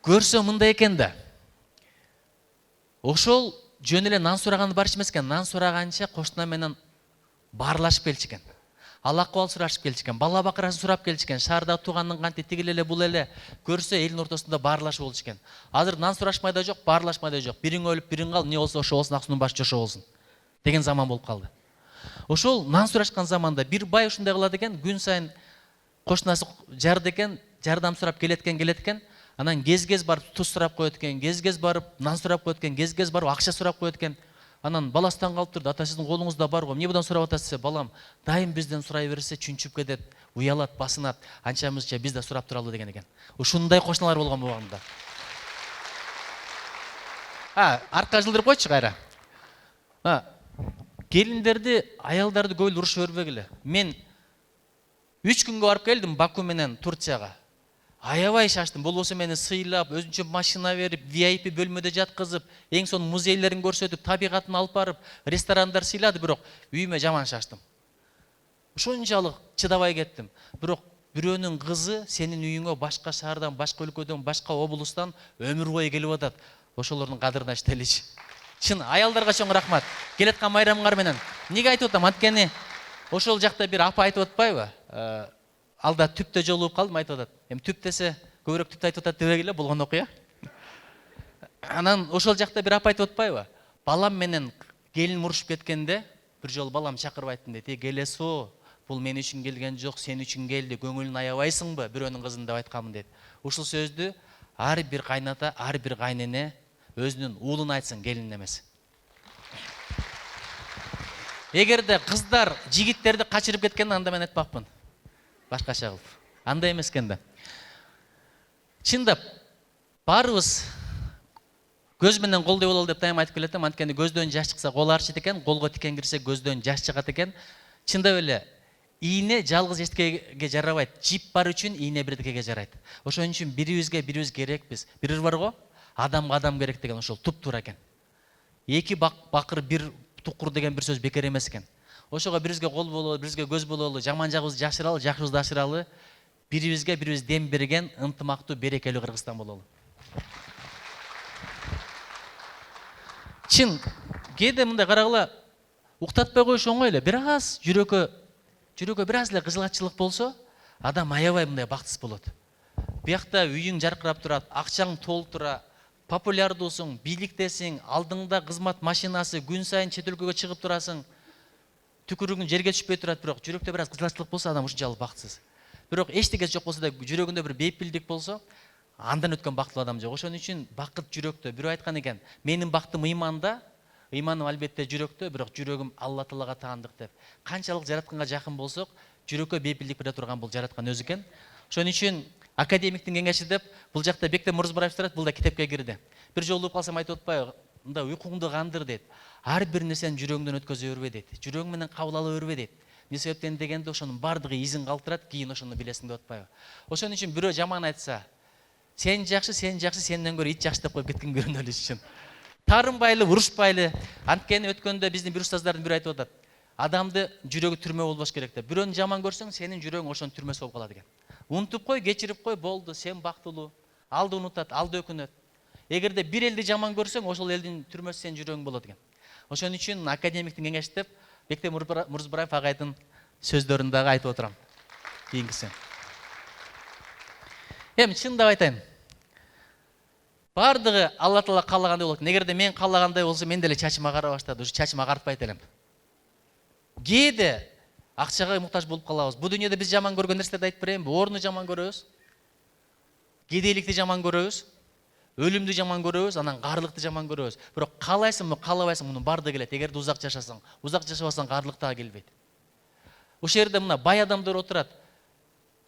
Көрсө мындай экен да. Ошол жөн эле нан сураганы бар эмес экен. Нан сураганча кошуна менен баарлашып келчикен. Ал акыбал сурашып келчикен. Бала бакырасын сурап келчикен. Шаарда тууганын канти тигил эле бул эле. Көрсө элдин ортосунда баарлашып болчу экен. Азыр нан сурашмай да жок, баарлашмай да жок. Бириң өлүп, бириң кал, эмне болсо ошо болсун, аксунун башы жошо болсун деген заман болуп калды. Ошол нан сурашкан заманда бир бай ушундай кылат экен, күн сайын кошунасы жарды экен, жардам сурап келет экен. Анан кез барып туз сурап коет экен, кез барып нан сурап коет экен, кез барып акча сурап коет экен. Анан баласынан калып турду, ата сиздин колуңузда бар го, эмне будан сурап атасыз? Балам, дайым бизден сурай берсе чүнчүп кетет, уялат, басынат, анчамызча биз да сурап туралы деген экен. Ушундай кошуналар болгон убагында. Арка жылдырып койчу кайра. Келиндерди, аялдарды көбүл урушуп өрбөгүлө. Мен 3 күнгө барып келдим Баку менен Турцияга. Аябай шаштым. Болбосо мени сыйлап, өзүнчө машина берип, VIP бөлмөдө жаткызып, эң сонун музейлерин көрсөтүп, табигатын алып барып, ресторандар сыйлады, бирок үйүмө жаман шаштым. Ошончалык чыдабай кеттим. Бирок бирөөнүн кызы сенин үйүңө башка шаардан, башка өлкөдөн, башка облустан өмүр бою келип атат. Ошолордун кадырына иштеличи. Чын аялдарга чоң рахмат. Келаткан майрамыңар менен. Неге айтып атам? Анткени ошол жакта бир апа айтып атпайбы? Алда түптө жолугуп калдым, айтып атат. Эми түп десе көбүрөөк түптү айтып атат дебегиле, болгон окуя. Анан ошол жакта бир апа айтып атпайбы? Балам менен келин урушуп кеткенде бир жолу балам чакырып айттым дейт. Келесо, бул мен үчүн келген жок, сен үчүн келди. Көңүлүн аябайсыңбы бирөөнүн кызын деп айтканмын дейт. Ушул сөздү ар бир кайната, ар бир кайнене өзүнүн уулуна айтсын, келин эмес. Эгерде кыздар жигиттерди качырып кеткенде анда мен айтпакмын. Башкача кылып. Андай эмес экен да. Чындап баарыбыз көз менен колдой бололу деп дайым айтып келетем. Анткени көздөн жаш чыкса кол арчыйт экен, колго тикен кирсе көздөн жаш чыгат экен. Чындап эле ийне жалгыз эчтекеге жарабайт. Жип бар үчүн ийне бирдикеге жарайт. Ошон үчүн бирибизге бирибиз керекпиз. Бир бар го, адамга адам керек деген ошол туп-туура экен. Эки бакыр бир тукур деген бир сөз бекер эмес экен. Ошого бирибизге кол бололу, бирибизге көз бололу, жаман жагыбызды жашыралы, жакшыбызды ашыралы. Бирибизге бирибиз дем берген ынтымактуу, берекелүү Кыргызстан бололу. Чын, кээде мындай карагыла, уктатпай коюш оңой эле. Бир аз жүрөккө бир аз эле кыжылатчылык болсо, адам аябай мындай бактысыз болот. Биякта үйүң жаркырап турат, акчаң толуп тура, популярдуусуң, бийликтесиң, алдыңда кызмат машинасы, күн сайын чет өлкөгө чыгып турасың. Түкүрүгүң жерге түшпөй турат, бирок жүрөктө бир аз кыжылатчылык болсо, адам ушунчалык бактысыз. Бирок эчтекеси жок болсо да жүрөгүндө бир бейпилдик болсо, андан өткөн бактылуу адам жок. Ошон үчүн бакыт жүрөктө. Бирөө айткан экен, менин бактым ыйманда, ыйманым албетте жүрөктө, бирок жүрөгүм Алла Таалага таандык деп. Канчалык жаратканга жакын болсок, жүрөккө бейпилдик бере турган бул жараткан өзү экен. Ошон үчүн академиктин кеңеши деп бул жакта Бектен Мурзбаев турат, бул да китепке кирди. Бир жолу угуп калсам айтып атпайбы, мында уйкуңду кандыр дейт. Ар бир нерсени жүрөгүңдөн өткөзө бербе дейт. Жүрөгүң менен кабыл ала бербе дейт. Эмне себептен дегенде ошонун бардыгы изин калтырат, кийин ошону билесиң деп атпайбы. Ошон үчүн бирөө жаман айтса, сен жакшы, сенден көрө ит жакшы деп коюп кеткен көрүнөлү үчүн. Тарынбайлы, урушпайлы. Анткени өткөндө биздин бир устаздардын бири айтып атат. Адамды жүрөгү түрмө болбош керек деп. Бирөөнү жаман көрсөң, сенин жүрөгүң ошонун түрмөсү болуп калат экен. Унутуп кой, кечирип кой, болду, сен бактылуу. Алды унутат, алды өкүнөт. Эгерде бир элди жаман көрсөң, ошол элдин түрмөсү сенин жүрөгүң болот экен. Ошон үчүн академиктин кеңештеп, Бектем Мурзбараев агайдын сөздөрүн дагы айтып отурам. Кийинкисин. Эми чындап айтайын. Бардыгы Алла Таала каалагандай болот. Эгерде мен каалагандай болсо, мен деле чачым агара баштады. Ушу чачым агартпайт элем. Кээде акчага муктаж болуп калабыз. Бу дүйнөдө биз жаман көргөн нерселерди айтып берейинби? Орунду жаман көрөбүз. Кедейликти жаман көрөбүз. Өлүмдү жаман көрөбүз, анан карлыкты жаман көрөбүз. Бирок каалайсыңбы, каалабайсың, мунун бардыгы келет. Эгерде узак жашасаң, узак жашабасаң карлык дагы келбейт. Ушул жерде мына бай адамдар отурат.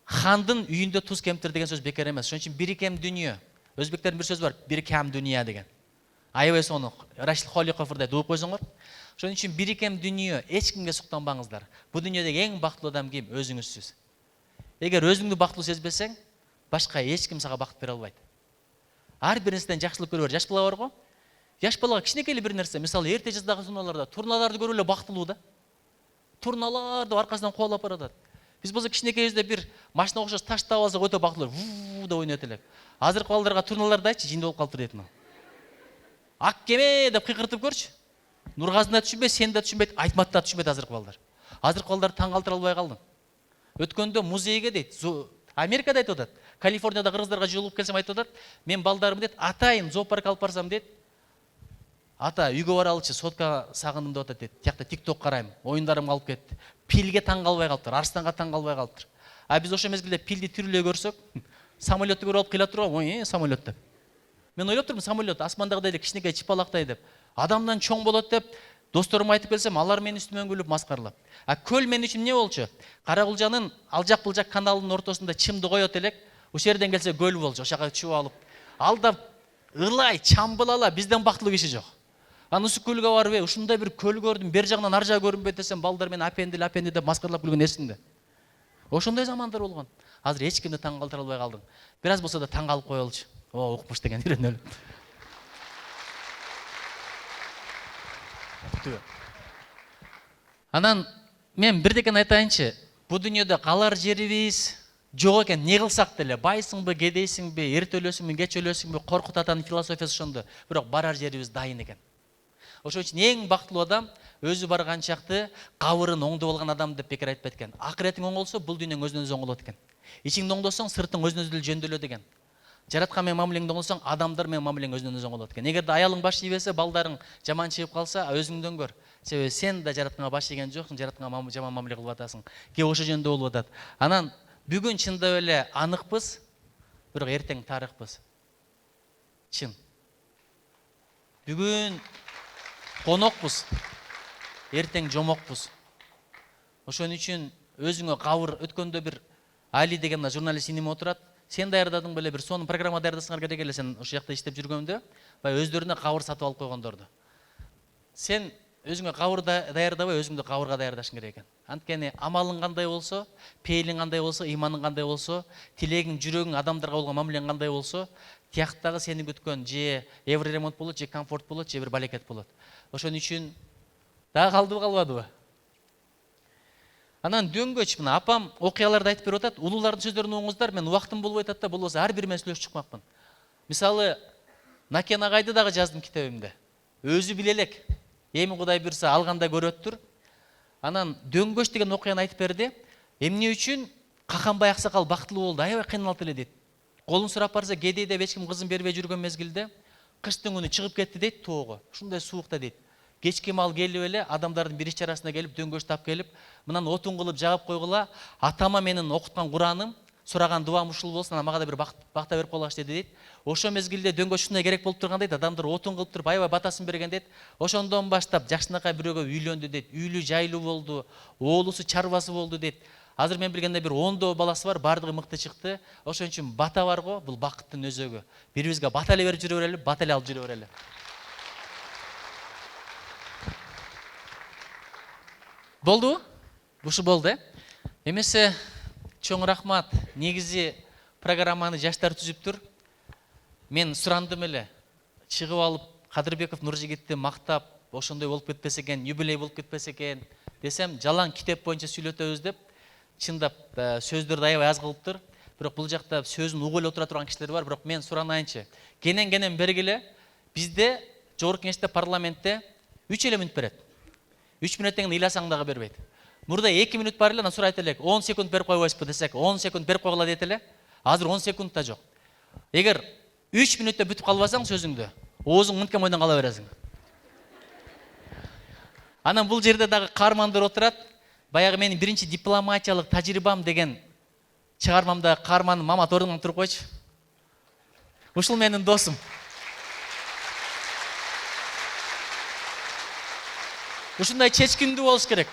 Хандын үйүндө туз кемтир деген сөз бекер эмес. Ошон үчүн бир кем дүйнө. Өзбектердин бир сөзү бар, бир кем дүйнө деген. Аябай сону Рашид Холиков дейт, угуп койсоңор. Ошон үчүн бир кем дүйнө, эч кимге суктанбаңыздар. Бу дүйнөдөгү эң бактылуу адам ким? Өзүңүзсүз. Эгер өзүңдү бактылуу сезбесең, башка эч ким сага бакыт бере албайт. Ар бир нерседен жакшылык көрө бер. Жаш бала бар го? Жаш балага кичинекей бир нерсе, мисалы эрте жаздагы турналарда, турналарды көрүп эле бактылуу да. Турналар деп аркасынан кубалап баратат. Биз болсо кичинекейибизде бир машина окшош таш таап алсак өтө бактылуу, деп ойнойт элек. Азыркы балдарга турналарды айтчы, жинди болуп калыптыр дейт мына. Ак кеме деп кыйкыртып көрчү. Нургазын да түшүнбөйт, сен да түшүнбөйт, Айтмат да түшүнбөйт азыркы балдар. Азыркы балдар таң калтыра албай калдым. Өткөндө музейге дейт, Америкада айтып атат. Калифорнияда кыргыздарга жолугуп келсем айтып атат. Мен балдарым дейт, атайын зоопаркка алып барсам дейт. Ата үйгө баралычы, сотка сагындым деп атат дейт. Тиякта TikTok карайм, оюндарым калып кетти. Пилге таң калбай калыптыр, арстанга таң калбай калыптыр. А биз ошол мезгилде пилди тирүүлөй көрсөк, самолетту көрүп алып кыйла турган, ой, самолет деп. Мен ойлоп турмун, самолет асмандагы эле кичинекей чыпалактай деп. Адамдан чоң болот деп досторума айтып келсем, алар мени үстүмөн күлүп маскарлап. А көл мен үчүн эмне болчу? Каракулжанын алжак булжак каналынын ортосунда чымды коет элек, ошол жерден келсе көл болчу, ошого чүп алып. Алдап ылай, чамбылала, бизден бактылуу киши жок. Аны Ысык көлгө барып, ушундай бир көл көрдүм, бер жагынан ар жагы көрүнбөйт десем, балдар мени апенди деп маскарлап күлгөн эсимде. Ошондой замандар болгон. Азыр эч кимди таң калтыра албай калдым. Бир аз болсо да таң калып коелучу. О, укмуш деген үйрөнөлү. Анан мен бирдекени айтайынчы. Бу дүйнөдө калар жерибиз жок экен. Не кылсак деле, байсыңбы, кедейсиңби, эрте өлөсүңбү, кеч өлөсүңбү, Коркут атанын философиясы ошондо. Бирок барар жерибиз дайын экен. Ошон үчүн эң бактылуу адам өзү барган чакты кабырын оңдо болгон адам деп бекер айтпайт экен. Акыретиң оң болсо, бул дүйнөң өзүнөн өзү оңолот экен. Ичиңди оңдосоң, сыртың өзүнөн өзү жөндөөлөт экен. Жараткан менен мамилеңди оңдосоң, адамдар менен мамилең өзүнөн өзү оңолот экен. Эгерде аялың баш ийбесе, балдарың жаман чыгып калса, өзүңдөн көр. Себеби сен да жаратканга баш ийген жоксуң, жаратканга жаман мамиле кылып атасың. Ке ошо жөндө болуп атат. Анан бүгүн чындап эле аныкпыз, бирок эртең тарыхпыз. Чын. Бүгүн конокпуз, эртең жомокпуз. Ошон үчүн өзүңө кабыр өткөндө бир Али деген журналист иниме отурат. Сен даярдадың беле, бир сонун программа даярдасыңар керек эле, сен ошол жакта иштеп жүргөндө, бай өздөрүнө кабыр сатып алып койгондорду. Сен өзүңө кабыр даярдабай, өзүңдү кабырга даярдашың керек экен. Анткени амалың кандай болсо, пейилиң кандай болсо, иманың кандай болсо, тилегиң, жүрөгүң, адамдарга болгон мамилең кандай болсо, тияктагы сени күткөн же евроремонт болот, же комфорт болот, же бир балекет болот. Ошон үчүн дагы калдыбы, калбадыбы? Анан дөңгөч мына апам окуяларды айтып берип атат. Улуулардын сөздөрүн угуңуздар, мен убактым болбой атат да, болбосо ар бир менен сүйлөшүп чыкмакмын. Мисалы, Накен агайды дагы жаздым китебимде. Өзү биле элек. Эми Кудай буйрса алганда көрөттүр. Анан дөңгөч деген окуяны айтып берди. Эмне үчүн Каканбай аксакал бактылуу болду, аябай кыйналды эле дейт. Колун сурап барса, кедей деп эч ким кызын бербей жүргөн мезгилде кыштын күнү чыгып кетти дейт тоого. Ушундай суукта дейт. Кечки мал келип эле адамдардын бир иш чарасына келип дөңгөч тап келип, мынан отун кылып жагып койгула, атама менин окуткан Кураным, сураган дуам ушул болсун, ана мага да бир бакта берип койгула деди дейт. Ошо мезгилде дөңгөч ушундай керек болуп турган дейт, адамдар отун кылып туруп аябай батасын берген дейт. Ошондон баштап жакшынакай бирөөгө үйлөндү дейт. Үйлүү жайлуу болду, оолусу чарбасы болду дейт. Азыр мен билгенде бир 10 баласы бар, бардыгы мыкты чыкты. Ошон үчүн бата бар го, бул бакыттын өзөгү. Бирибизге бата эле берип жүрө берели, бата эле алып жүрө берели. Болду? Бушу болду, Эмесе чоң рахмат. Негизи программаны жаштар түзүптүр. Мен сурандым эле. Чыгып алып Кадырбеков Нуржигитти мактап, ошондой болуп кетпесе экен, юбилей болуп кетпесе экен десем, жалаң китеп боюнча сүйлөтөбүз деп, чындап сөздөрдү аябай аз кылыптыр. Бирок бул жакта сөзүн угуп эле отура турган кишилер бар, бирок мен суранайынчы. Кенен бергиле бизде жогорку кеңеште парламентте 3 эле мүнөт берет. 3 мүнөттөн кийин ыйласаң дагы бербейт. Мурда 2 мүнөт бар эле, анан сурайт элек, 10 секунд берип койбойсузбу десек, 10 секунд берип койгула дейт эле. Азыр 10 секунд да жок. Эгер 3 мүнөттө бүтүп калбасаң сөзүңдү, оозуң мынткен бойдон кала бересиң. Анан бул жерде дагы каармандар отурат. Баягы менин биринчи дипломатиялык тажрыйбам деген чыгармамда каарманым Мамат ордуңан туруп койчу. Ушул менин досум. Ушундай чечкиндүү болуш керек.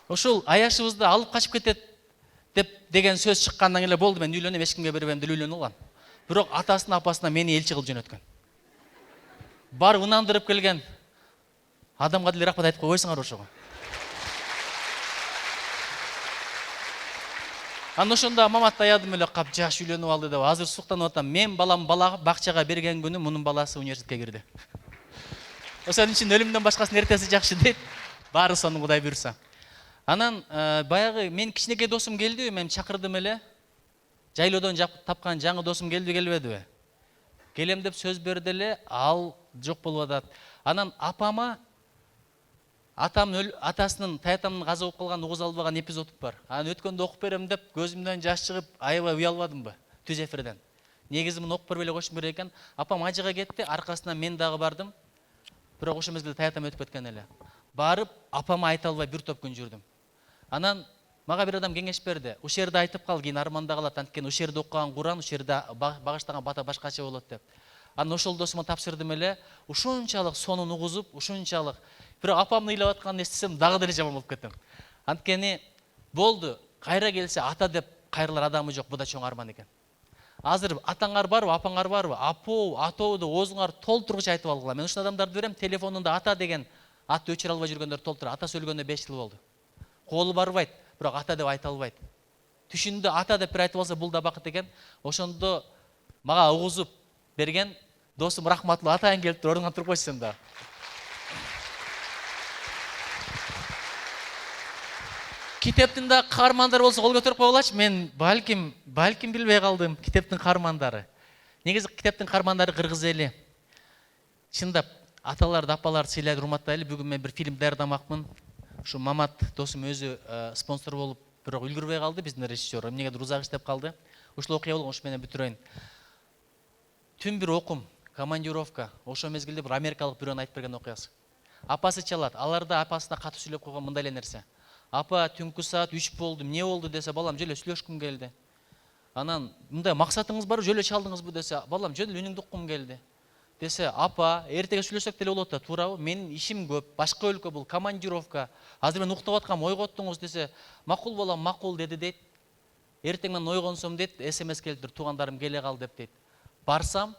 Ушул аяшыбызды алып качып кетет деген сөз чыккандан эле болду, мен үйлөнөм, эч кимге бербейм деп үйлөнүп алган. Бирок атасына апасына мени элчи кылып жөнөткөн. Бар ынандырып келген адамга деле рахмат айтып койбойсуңар ошого. Анан ошондо Мамат аядым эле, кап жаш үйлөнүп алды деп, азыр суктанып атам. Мен балам бакчага берген күнү мунун баласы университетке кирди. Ошон үчүн өлүмдөн башкасынын эртеси жакшы дейт. Баары сонун Кудай буйрса. Анан баягы мен кичинекей досум келди, мен чакырдым эле. Жайлоодон тапкан жаңы досум келди келбедиби? Келем деп сөз берди эле, ал жок болуп атат. Анан апама атасынын таятамдын каза болуп калган угуз албаган эпизод бар. Анан өткөндө окуп берем деп көзүмдөн жаш чыгып, аябай уялбадымбы? Түз эфирден. Негизи муну окуп бербей эле коюшум керек экен. Апам ажыга кетти, аркасынан мен дагы бардым. Бирок ошол мезгилде таятам өтүп кеткен эле. Барып, апама айта албай бир топ күн жүрдүм. Анан мага бир адам кеңеш берди. Ушул жерде айтып кал, кийин арманда калат. Анткени ушул жерде окуган Куран, ушул жерде багыштаган бата башкача болот деп. Анан ошол досума тапшырдым эле. Ушунчалык сонун угузуп, ушунчалык. Бирок апамны ыйлап атканын эстесем, дагы деле жаман болуп кеттим. Анткени болду, кайра келсе ата деп кайрылар адамы жок, бу да чоң арман экен. Азыр атаңар барбы, апаңар барбы? Апоо, атоодо оозуңар толтургуч айтып алгыла. Мен ушул адамдарды берем, телефонунда ата деген ат өчүрө албай жүргөндөр толтур. Атасы өлгөндө 5 жыл болду. Колу барбайт, бирок ата деп айта албайт. Түшүндө ата деп бир айтып алса, бул да бакыт экен. Ошондо мага угузуп берген досум рахматтуу атайын келип туруп ордуңан туруп койсун да. Китептин да каармандары болсо кол көтөрүп койгулачы. Мен балким билбей калдым китептин каармандары. Негизи китептин каармандары кыргыз эли. Чындап аталарды, апаларды сыйлайды, урматтайлы. Бүгүн мен бир фильм даярдамакмын. Ушу Мамат досум өзү спонсор болуп, бирок үлгүрбөй калды биздин режиссер. Эмнегедир узак иштеп калды. Ушул окуя болгон, ушу менен бүтүрөйүн. Түн бир окум, командировка. Ошол мезгилде бир америкалык бирөөнүн айтып берген окуясы. Апасы чалат. Аларда апасына катуу сүйлөп койгон мындай эле нерсе. Апа, түнкү саат 3 болду, эмне болду десе, балам жөлө сүйлөшкүм келди. Анан, мындай максатыңыз барбы, жөлө чалдыңызбы десе, балам жөн эле үнүңдү уккум келди. Десе, апа, эртеге сүйлөшсөк деле болот да, туурабы? Менин ишим көп, башка өлкө бул, командировка. Азыр мен уктап аткам, ойготтуңуз десе, макул балам, макул деди дейт. Эртең мен ойгонсом дейт, СМС келиптир, туугандарым келе кал деп дейт. Барсам,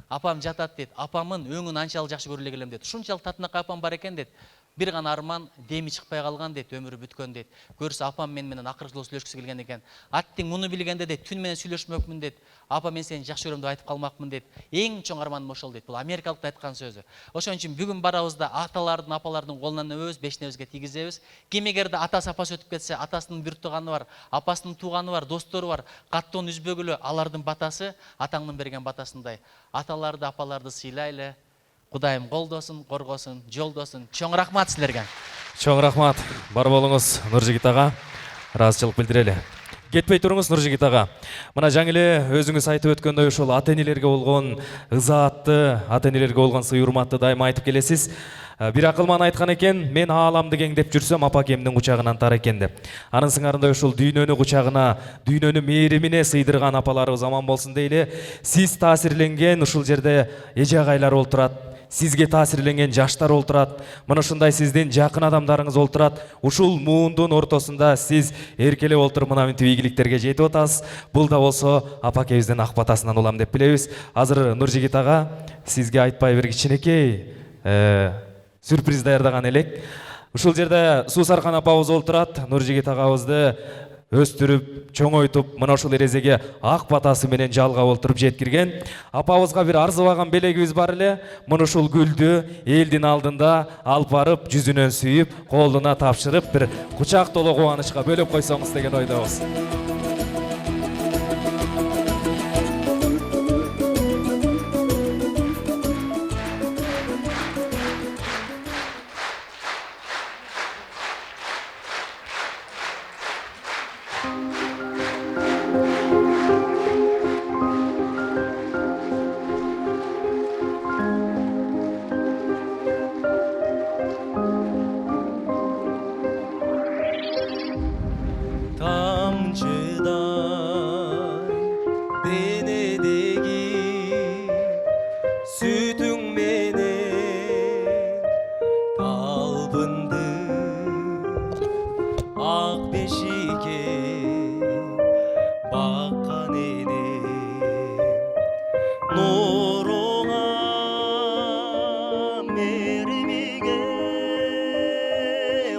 апам жатат дейт. Апамын өңүн анчалык жакшы көрүлө келем дейт. Ушунчалык татынакай апам бар экен дейт. Бир гана арман, деми чыкпай калган дейт, өмүрү бүткөн дейт. Көрсө апам менен акыркы жолу сүйлөшкүсү келген экен. Аттың муну билгенде дейт, түн менен сүйлөшмөкмүн дейт. Апа, мен сени жакшы көрөм деп айтып калмакмын дейт. Эң чоң арманым ошол дейт. Бул америкалыктын айткан сөзү. Ошон үчүн бүгүн барабыз да аталардын, апалардын колунан өбөбүз, бешинебизге тийгизебиз. Ким эгерде атасы, апасы өтүп кетсе, атасынын бир тууганы бар, апасынын тууганы бар, достору бар, каттоон үзбөгүлө, алардын батасы атаңдын берген батасындай. Аталарды, апаларды сыйлайлы. Кудайым колдосун, коргосун, жолдосун. Чоң рахмат силерге. Чоң рахмат. Бар болуңуз Нуржигит ага. Ыраазычылык билдирели. Кетпей туруңуз Нуржигит ага. Мына жаңы эле өзүңүз айтып өткөндөй ошол ата энелерге болгон ызаатты, ата энелерге болгон сый урматты дайыма айтып келесиз. Бир акылман айткан экен, мен ааламды кеңдеп жүрсөм, апа кемдин кучагынан тар экен деп. Анын сыңарындай ушул дүйнөнү кучагына, дүйнөнү мээримине сыйдырган апаларыбыз аман болсун дейли. Сиз таасирленген ушул жерде эже агайлар олтурат. Сизге таасирленген жаштар олтурат. Мына ушундай сиздин жакын адамдарыңыз олтурат. Ушул муундун ортосунда сиз эркелеп олтуруп мына мынтип ийгиликтерге жетип атасыз. Бул да болсо апакебиздин ак батасынан улам деп билебиз. Азыр Нуржигит ага сизге айтпай бир кичинекей сюрприз даярдаган элек. Ушул жерде Суусаркан апабыз олтурат. Нуржигит агабызды өстүрүп чоңойтуп мына ушул эрезеге ак батасы менен жалга олтуруп жеткирген апабызга бир арзыбаган белегибиз бар эле. Мына ушул гүлдү элдин алдында алып барып жүзүнөн сүйүп колуна тапшырып бир кучак толо кубанычка бөлөп койсоңуз деген ойдобуз. Tamçıday benedegi sütün menen talbındı ak beşike bakkan enem nuruna mermige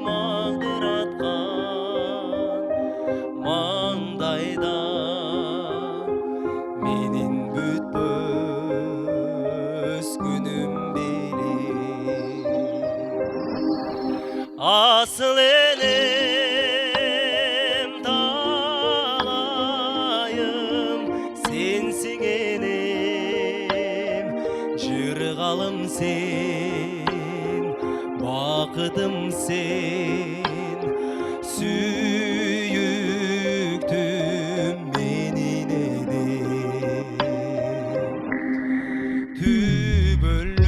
mağdıratkan mаңдайда менин бүтпөс күнүм беле асыл энем талайым сенсиң энем жыргалым сен бакытым сен сүйүктүм менин энем түбөлүк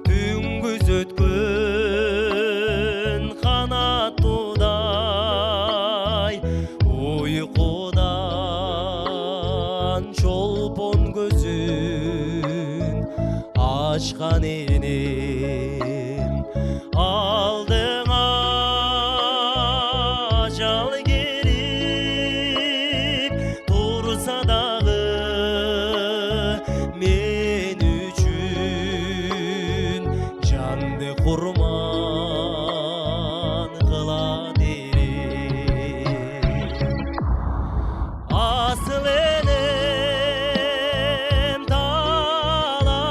түңгүз өткөн канаттуудай уйкудан чолпон көзүн ачкан энем алдыңа ажал келип турса дагы мен үчүн жанды курман кылат элем асыл энем талайым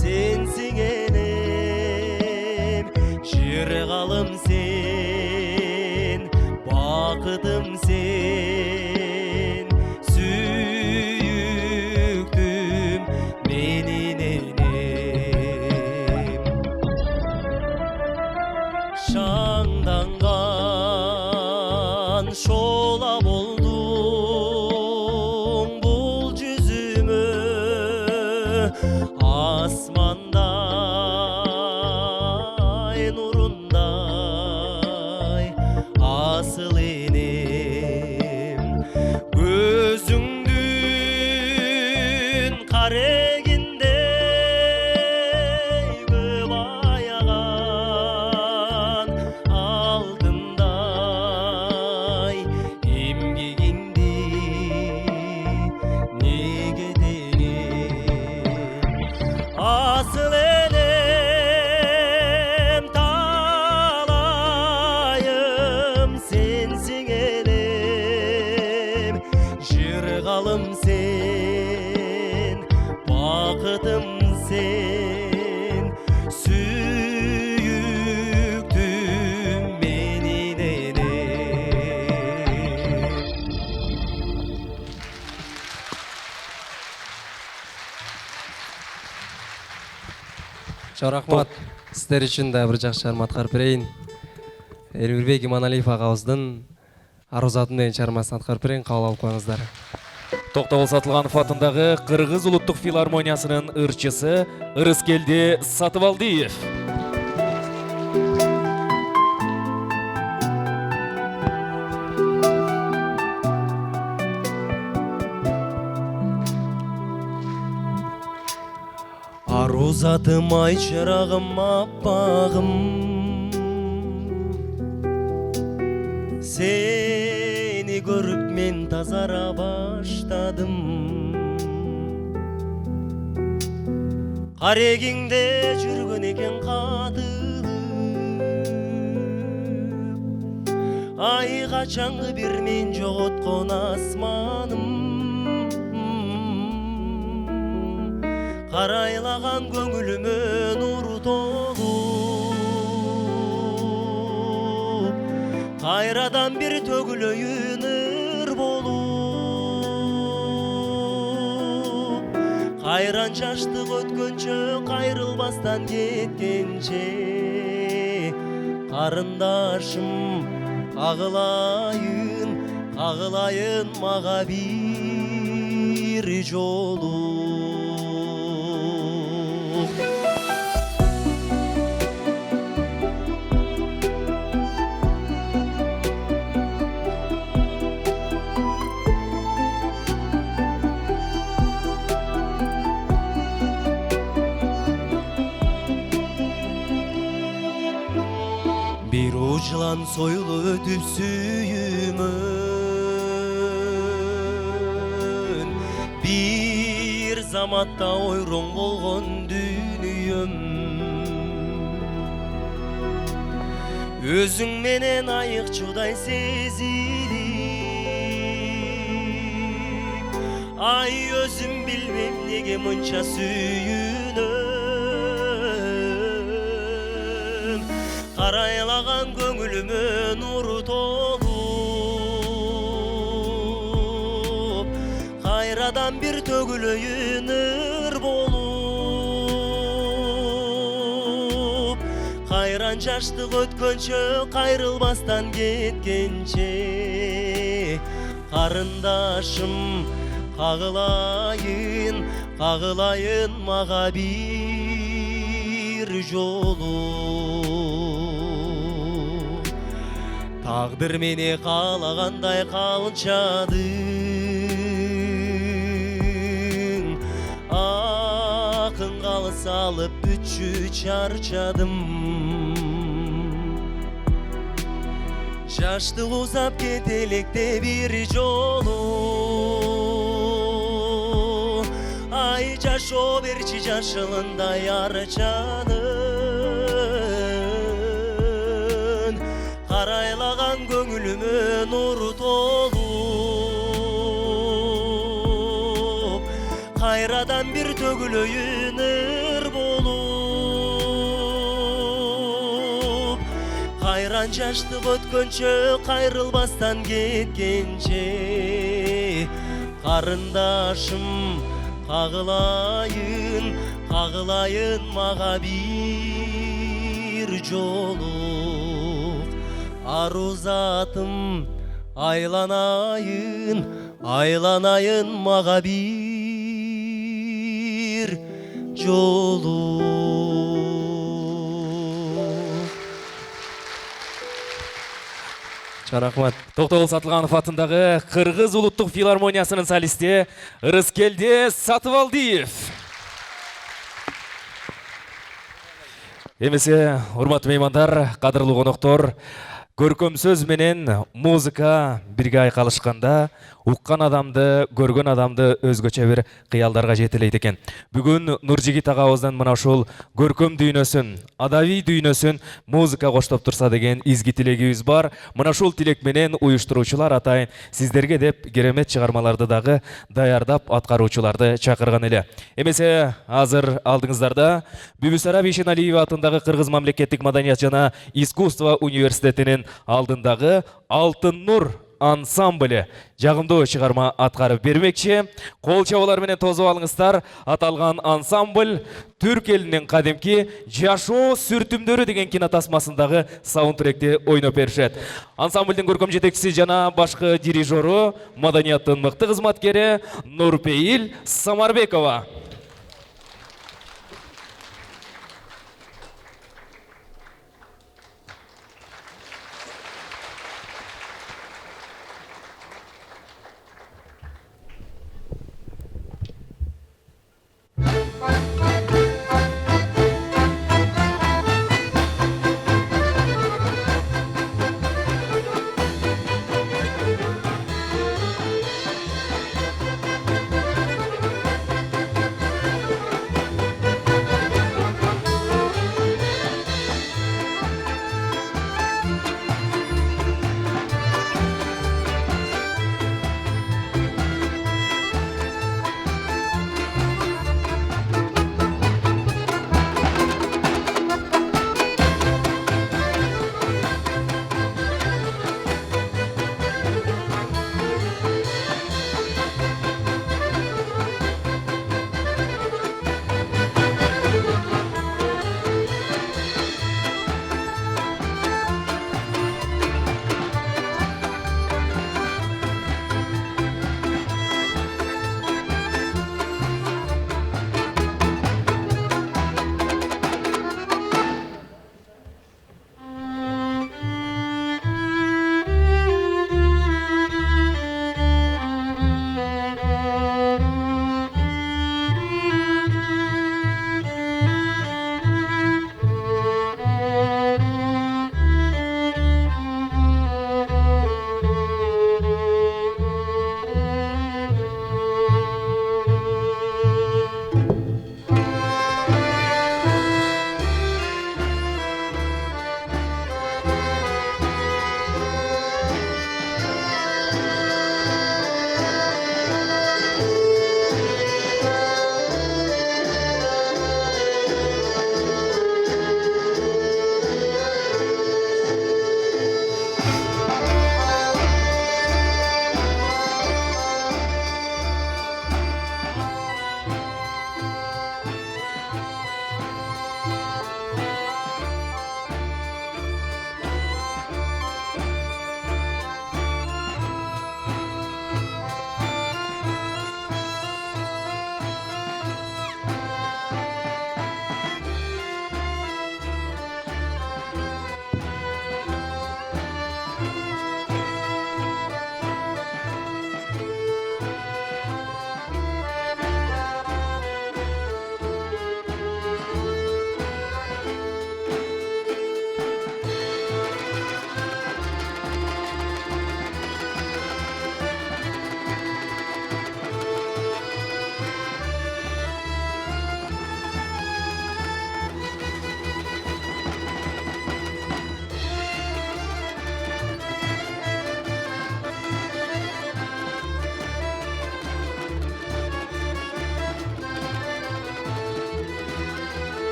сенсиң энем жыргалым сен бакытым сен сүйүктүм менин энем шаңданган шола болдуң бул жүзүмө асмандай нурундай асыл энем көзүңдүн карегиндей көп аяган алтындай эмгегиңди неге деңем асыл энем талайым сенсиң энем жыргалым сен бакытым сен сүйүктүм менин энем Чоң рахмат. Сіздер үшін да бір жақсы шығарма атқарып берейін. Элмирбек Иманалиев ағабыздың Арузатым деген шығармасын атқарып берейін, қабыл алып қойыңыздар. Тоқтоғұл Сатылғанов атындағы Қырғыз ұлттық филармониясының ырчысы Ырыскелді Сатыбалдиев. Арузатым ай чырағым аппағым Сені көріп мен тазара баштадым Қарегіңде жүрген екен қатылып ай качаңгы бир мен жоготкон асманым, карайлаган көңүлүмө нур толуп, кайрадан бир төгүлөйүн ыр болуп, кайран жаштык өткөнчө кайрылбастан кеткенче, карындашым кагылайын, кагылайын мага бир жолу. Bir uçlan soyulu ötüp sүйümün, bir zamatta oyron bolgon dünyüm, özüң менен айык чудай сезилип, ай өзүм билбем неге мынча сүйүнөм, карайлаган көңүлүмө нур толуп, кайрадан бир төгүлөйүн ыр болуп, кайран жаштык өткөнчө кайрылбастан кеткенче, карындашым кагылайын, кагылайын мага бир жолу. Тагдыр мени каалагандай калчадың, акын калы салып бүтчү чарчадым, жаштык узап кетелекте бир жолу, ай жашоо берчи жашылындай арчанын, карайлаган көңүлүмө нур толуп, кайрадан бир төгүлөйүн ыр болуп, кайран жаштык өткөнчө кайрылбастан кеткенче, карындашым кагылайын, кагылайын мага бир жолу. Ару затым айланайын, айланайын мага бир жолу. Рахмат. Токтогул Сатылганов атындагы Кыргыз улуттук филармониясынын солисти Ырыскелди Сатыбалдиев. Эмесе, урматтуу меймандар, кадырлуу коноктор, көркөм сөз менен музыка бирге айкалышканда уккан адамды, көргөн адамды өзгөчө бир кыялдарга жетелейт экен. Бүгүн Нуржигит агабыздан мына ушул көркөм дүйнөсүн, адабий дүйнөсүн музыка коштоп турса деген изги тилегибиз бар. Мына ушул тилек менен уюштуруучулар атайын сиздерге деп керемет чыгармаларды дагы даярдап аткаруучуларды чакырган эле. Эмесе, азыр алдыңыздарда Бүбүсара Бейшеналиева атындагы Кыргыз мамлекеттик маданият жана искусство университетинин алдындагы Алтын Нур ансамблі жагымдуу чыгарма аткарып бермекчи. Кол чабуулар менен тосуп алыңыздар. Аталган ансамбль Түрк элинин кадимки жашоо сүртүмдөрү деген кинотасмасындагы саундтректи ойноп беришет. Ансамблдин көркөм жетекчиси жана башкы дирижеру, маданияттын мыкты кызматкери Нурпейил Самарбекова.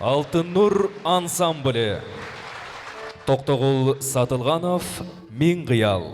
Алтын Нур ансамблі. Тоқтоғұл Сатылғанов, Мен қиял.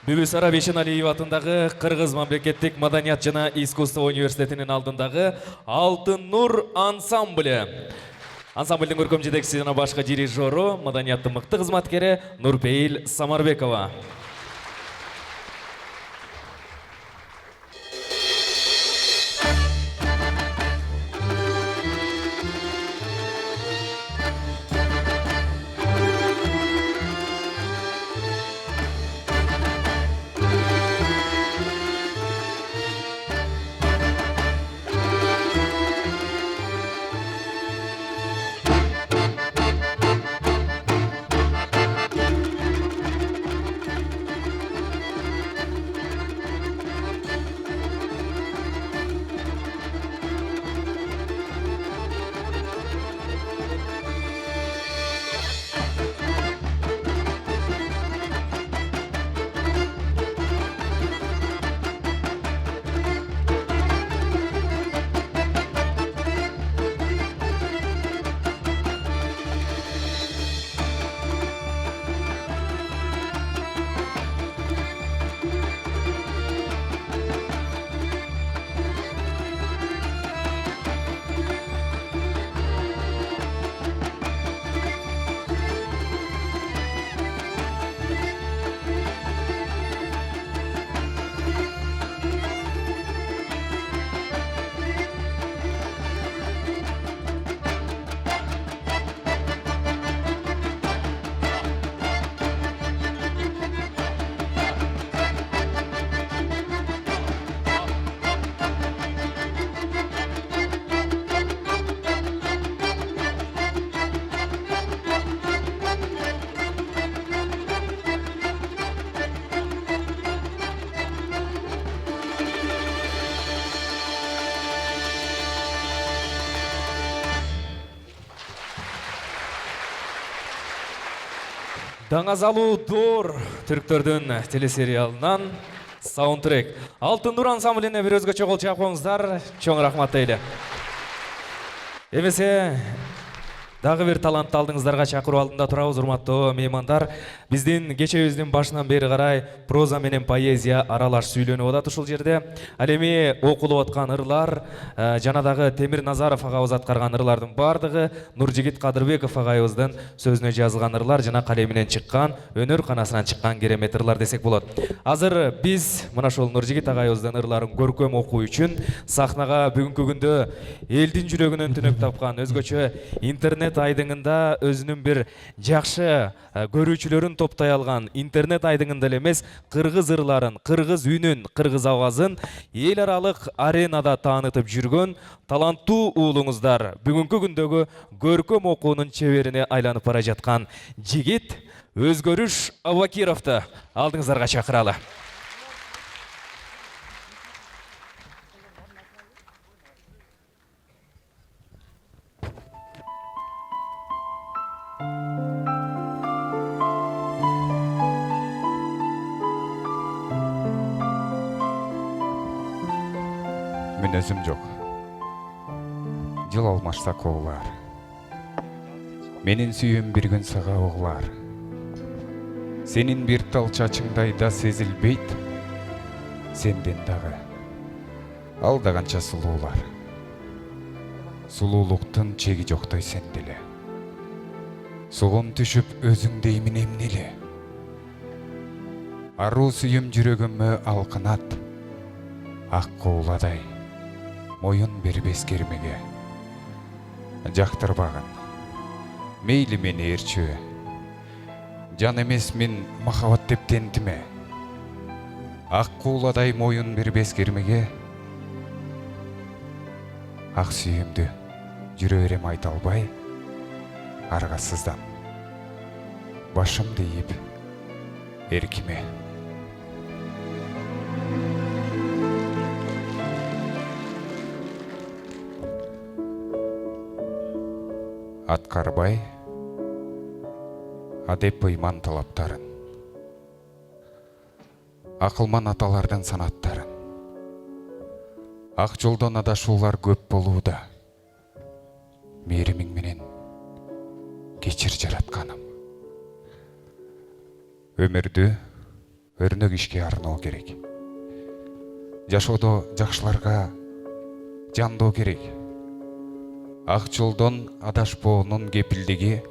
Бүбүсара Бешеналиева атындағы Қырғыз мемлекеттік маданият жана искусство университетінің алдындағы Алтын Нур ансамблі. Ансамбльдің көркем жетекшісі жана башкы дирижеру, маданияттың мыкты кызматкери Нурпейил Самарбекова. Даңазалу Дор түріктердің телесериалынан саундтрек. Алтын Нур ансамбліне бір өзгөчө кол чапыңыздар, чоң рахмат дейлі. Емесе дагы бир талантты алдыңыздарга чакыруу алдында турабыз, урматтуу меймандар. Биздин кечебиздин башынан бери карай проза менен поэзия аралаш сүйлөнүп атат ушул жерде. Ал эми окулуп аткан ырлар, жана дагы Темир Назаров агабыз аткарган ырлардын бардыгы Нуржигит Кадырбеков агайыбыздын сөзүнө жазылган ырлар жана калеминен чыккан, өнөр канасынан чыккан керемет ырлар десек болот. Азыр биз мына ошол Нуржигит агайыбыздын ырларын көркөм окуу үчүн сахнага бүгүнкү күндө элдин жүрөгүнөн түнөк тапкан, өзгөчө интернет айдыңында өзүнүн бир жакшы көрүүчүлөрүн топтой алган, интернет айдыңында эле эмес, кыргыз ырларын, кыргыз үнүн, кыргыз абазын эл аралык аренада таанытып жүргөн таланттуу уулуңуздар бүгүнкү күндөгү көркөм окуунун чеберине айланып бара жаткан жигит Өзгөрүш Абакировду алдыңыздарга чакыралы. Мүнөзүм жок. Жыл алмашса коолар. Менин сүйүм бир күн сага углар. Сенин бир тал чачыңдай да сезилбейт. Сенден дагы алдаганча сулуулар. Сулуулуктун чеги жоктой сенделе. Сугум түшүп өзүңдеймин эмнеле. Аруу сүйүм жүрөгүмө алкынат. Ак кууладай моюн бербес кермеге. Жактырбагын мейли мени ээрчү. Жан эмес мен махабат деп тентиме. Ак кууладай моюн бербес кермеге. Ак сүйүмдү жүрө берем айта албай, аргасыздан башымды ийип эркиме. Аткарбай адеп ыйман талаптарын, акылман аталардын санаттарын. Ак жолдон адашуулар көп болууда. Мээримиң менен кечир жаратканым. Өмүрдү өрнөк ишке арноо керек. Жашоодо жакшыларга жандоо керек. Ак жолдон адашпоонун кепилдиги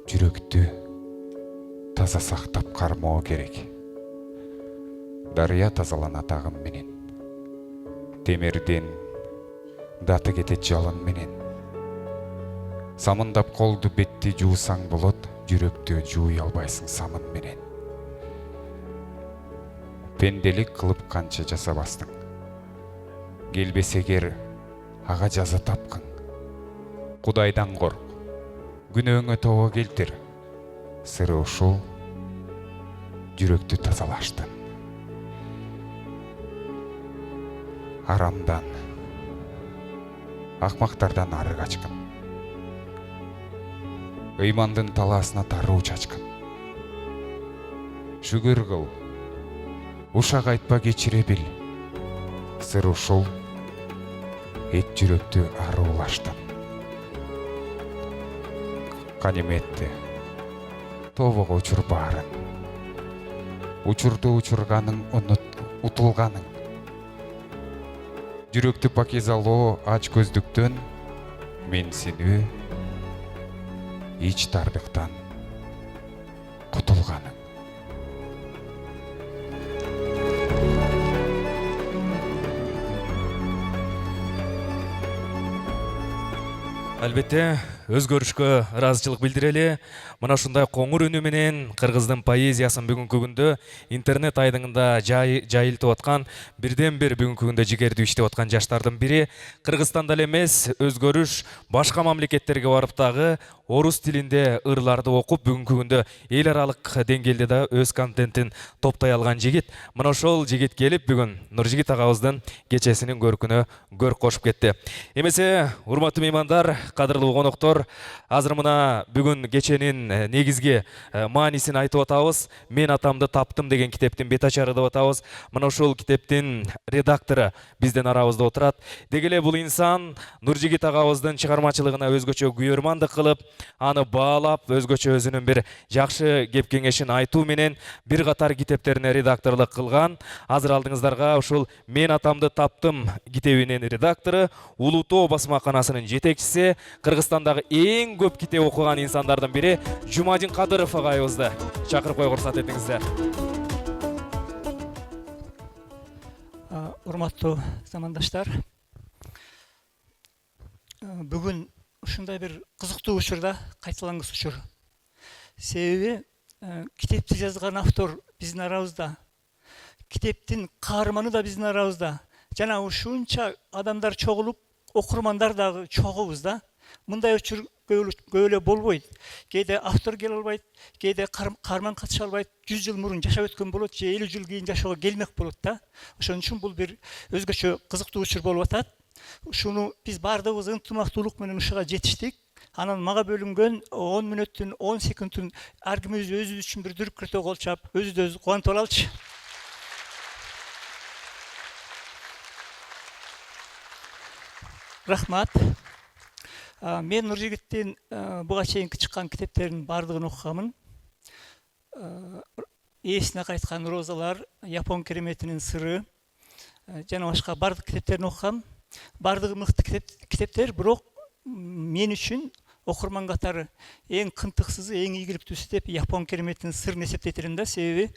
жүрөктү таза сактап кармоо керек. Дарыя тазалана тагым менен, темирден даты кетет жалын менен. Самындап колду бетти жуусаң болот, жүрөктү жууй албайсың самын менен. Пенделик кылып канча жасабастың, келбес эгер ага жаза тапкың. Кудайдан корк, күнөөңө тобо келтир. Сыры ушул жүрөктү тазалаштын. Арамдан, акмактардан ары качкын. Ыймандын талаасына таруу чачкын. Шүгүр кыл, ушак айтпа кечире бил. Сыр ушул эт жүрөктү аруулаштын. Канеметти тобого учур баарын. Учурду учурганың утулганың. Жүрөктү пакизалоо ач көздүктөн, менсинүү ич тардыктан кутулганың. Албетте, өзгөрүшкө ыраазычылык билдирели. Мына ушундай коңур үнү менен кыргыздын поэзиясын бүгүнкү күндө интернет айдыңында жайылтып аткан, бирден бир бүгүнкү күндө жигердүү иштеп аткан жаштардын бири. Кыргызстанда эле эмес, өзгөрүш башка мамлекеттерге барып дагы орус тилинде ырларды окуп бүгүнкү күндө эл аралык деңгээлде да өз контентин топтой алган жигит. Мына ошол жигит келип бүгүн Нуржигит агабыздын кечесинин көркүнө көрк кошуп кетти. Эмесе, урматтуу меймандар, кадырлуу коноктор, азыр мына бүгүн кеченин негизги маанисин айтып атабыз. Мен атамды таптым деген китептин бет ачары деп атабыз. Мына ошол китептин редактору биздин арабызда отурат. Деги эле бул инсан Нуржигит агабыздын чыгармачылыгына өзгөчө күйөрмандык кылып, аны баалап, өзгөчө өзүнүн бир жакшы кеп кеңешин айтуу менен бир катар китептерине редакторлук кылган. Азыр алдыңыздарга ушул Мен атамды таптым китебинин редактору, Улуу Тоо басмаканасынын жетекчиси, Кыргызстандагы эң көп китеп окуган инсандардын бири Жумадин Кадыров агайыбызды чакырып койгула уруксат этиңиздер. Урматтуу замандаштар, бүгүн ушундай бир кызыктуу учурда кайталангыс учур. Себеби китепти жазган автор биздин арабызда, китептин каарманы да биздин арабызда. Жана ушунча адамдар чогулуп, окурмандар дагы чогубуз да. Мындай учур көп эле болбойт. Кээде автор келе албайт, кээде каарман катыша албайт, 100 жыл мурун жашап өткөн болот же 50 жыл кийин жашоого келмек болот да. Ошон үчүн бул бир өзгөчө кызыктуу учур болуп атат. Ушуну биз баардыгыбыз ынтымактуулук менен ушуга жетиштик. Анан мага бөлүнгөн 10 мүнөттүн 10 секундтун ар кимибиз өзүбүз үчүн бир дүркүрөтө кол чап, өзүбүз кубантып алалычы. Рахмат. Мен Нуржигиттин буга чейинки чыккан китептеринин баардыгын окуганмын. Эсине кайткан розалар, Япон кереметинин сыры жана башка баардык китептерин окугам. Баардыгы мыкты китептер, бирок мен үчүн окурман катары эң кынтыксызы, эң ийгиликтүүсү деп Япон кереметинин сырын эсептейт элем да. Себеби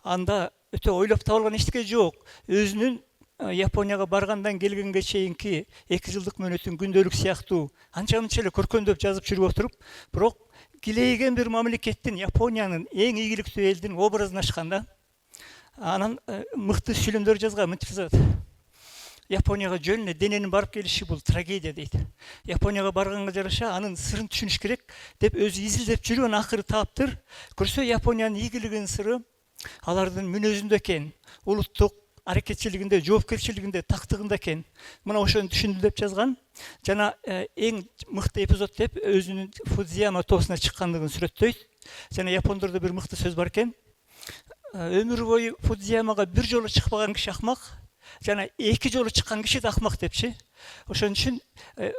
анда өтө ойлоп табылган эчтеке жок. Өзүнүн Японияга баргандан келгенге чейинки 2 жылдык мөөнөтүн күндөлүк сыяктуу анча-мынча эле көркөндөп жазып жүрүп отуруп, бирок килейген бир мамлекеттин, Япониянын эң ийгиликтүү элдин образын ачкан да. Анан мыкты сүйлөмдөр жазган, мынтип жазат. Японияга жөн эле дененин барып келиши бул трагедия дейт. Японияга барганга жараша анын сырын түшүнүш керек деп өзү изилдеп жүрүп, анан акыры таптыр. Көрсө Япониянын ийгилигинин сыры алардын мүнөзүндө экен, улуттук аракетчилигинде, жоопкерчилигинде, тактыгында экен. Мына ошону түшүндү деп жазган. Жана эң мыкты эпизод деп өзүнүн Фудзияма тоосуна чыккандыгын сүрөттөйт. Жана япондордо бир мыкты сөз бар экен. Өмүр бою Фудзиямага бир жолу чыкпаган киши акмак, жана 2 жолу чыккан киши да акмак депчи. Ошон үчүн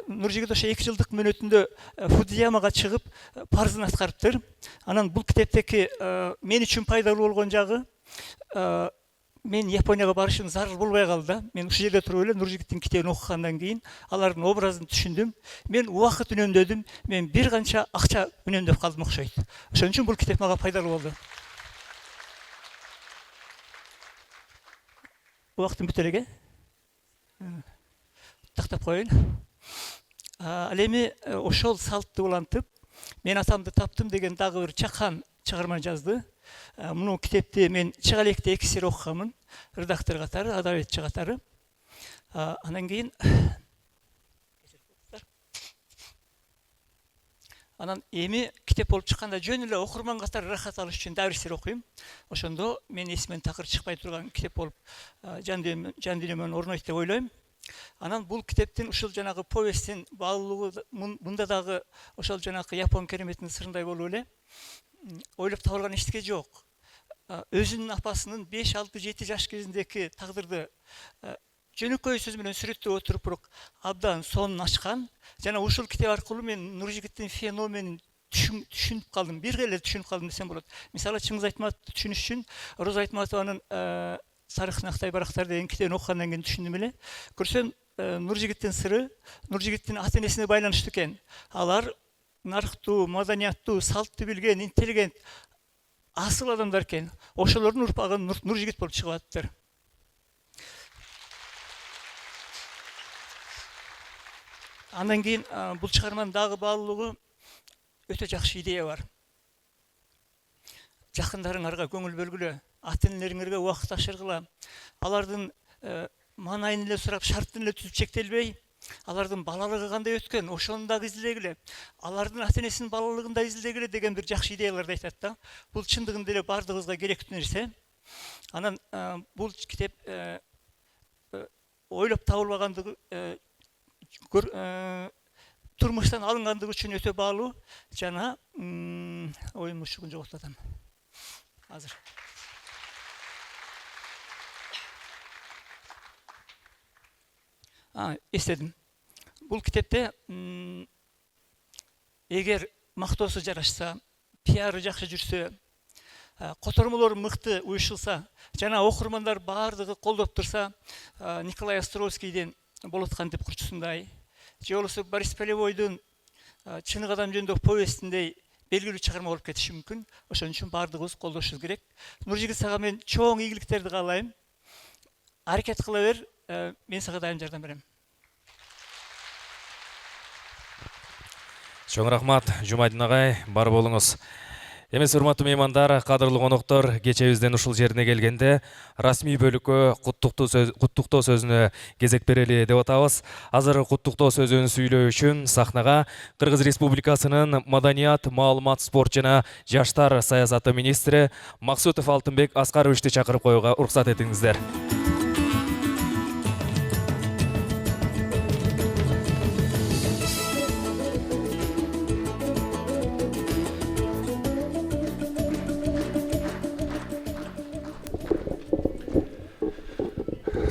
Нуржигит ошо 2 жылдык мөөнөтүндө Фудзиямага чыгып парзын аткарыптыр. Анан бул китептеки мен үчүн пайдалуу болгон жагы, мен Японияга барышым зарыл болбой калды да. Мен ушул жерде туруп эле Нуржигиттин китебин окугандан кийин алардын образын түшүндүм. Мен убакыт үнөмдөдүм. Мен бир канча акча үнөмдөп калдым окшойт. Ошон үчүн бул китеп мага пайдалуу болду. Убактым бүтө элек. Тактап коеюн. Ал эми ошол салтты улантып, Мен атамды таптым деген дагы бир чакан чыгарма жазды. Муну китепти мен чыга электе 2 сер окуганмын, редактор катары, адабиятчы катары. Анан кийин эми китеп болуп чыкканда жөн эле окурман катары рахат алыш үчүн дагы бир сер окуйм. Ошондо мен эсимен такыр чыкпай турган китеп болуп жан дүйнөмөн орнойт деп ойлойм. Анан бул китептин ушул жанагы повесттин баалуулугу мында дагы ошол жанагы Япон кереметинин сырындай болуп эле ойлоп табылган эчтеке жок. Өзүнүн апасынын 5-6-7 жаш кезиндеги тагдырды жөнөкөй сөз менен сүрөттөп отуруп, бирок абдан сонун ачкан. Жана ушул китеп аркылуу мен Нуржигиттин феноменин түшүнүп калдым. Бир эле түшүнүп калдым десем болот. Мисалы Чыңгыз Айтматовду түшүнүш үчүн Роза Айтматованын Сарых Нактай барактар деген китебин окугандан кийин түшүндүм эле. Көрсөм, Нуржигиттин сыры Нуржигиттин ата-энесине байланыштуу экен. Алар нарыктуу, маданияттуу, салтты билген, интеллигент, асыл адамдар экен. Ошолордун урпагы Нуржигит болуп чыгып атыптыр. Андан кийин бул чыгарманын дагы баалуулугу өтө жакшы идея бар. Жакындарыңарга көңүл бөлгүлө, ата-энелериңерге убакыт ашыргыла. Алардын маанайын эле сурап, шарттын эле түзүп чектелбей, алардын балалыгы кандай өткөн, ошону дагы изилдегиле, алардын ата энесинин балалыгын да изилдегиле деген бир жакшы идеяларды айтат да. Бул чындыгында эле бардыгыбызга керектүү нерсе. Анан бул китеп ойлоп табылбагандыгы, турмуштан алынгандыгы үчүн өтө баалуу жана оюн мушугун жоготуп атам. Азыр. Эстедим. Бул китепте эгер мактоосу жарашса, пиары жакшы жүрсө, котормолор мыкты уюшулса, жана окурмандар баардыгы колдоп турса, Николай Островскийден болот аткан тепкурчусундай, же болбосо Борис Полевойдун Чынык адам жөнүндө повестиндей белгилүү чыгарма болуп кетиши мүмкүн. Ошон үчүн баардыгыбыз колдошубуз керек. Нуржигит сага мен чоң ийгиликтерди каалайм. Аракет кыла бер, мен сага дайым жардам берем. Чоң рахмат, Жумайдын агай, бар болуңуз. Эмес урматтуу меймандар, кадырлуу коноктор, кечебизден ушул жерине келгенде расмий бөлүккө куттуктоо сөзүнө кезек берели деп атабыз. Азыр куттуктоо сөзүн сүйлөө үчүн сахнага Кыргыз Республикасынын Маданият, маалымат, спорт жана жаштар саясаты министри Максутов Алтынбек Аскаровичти чакырып коюуга уруксат этиңиздер.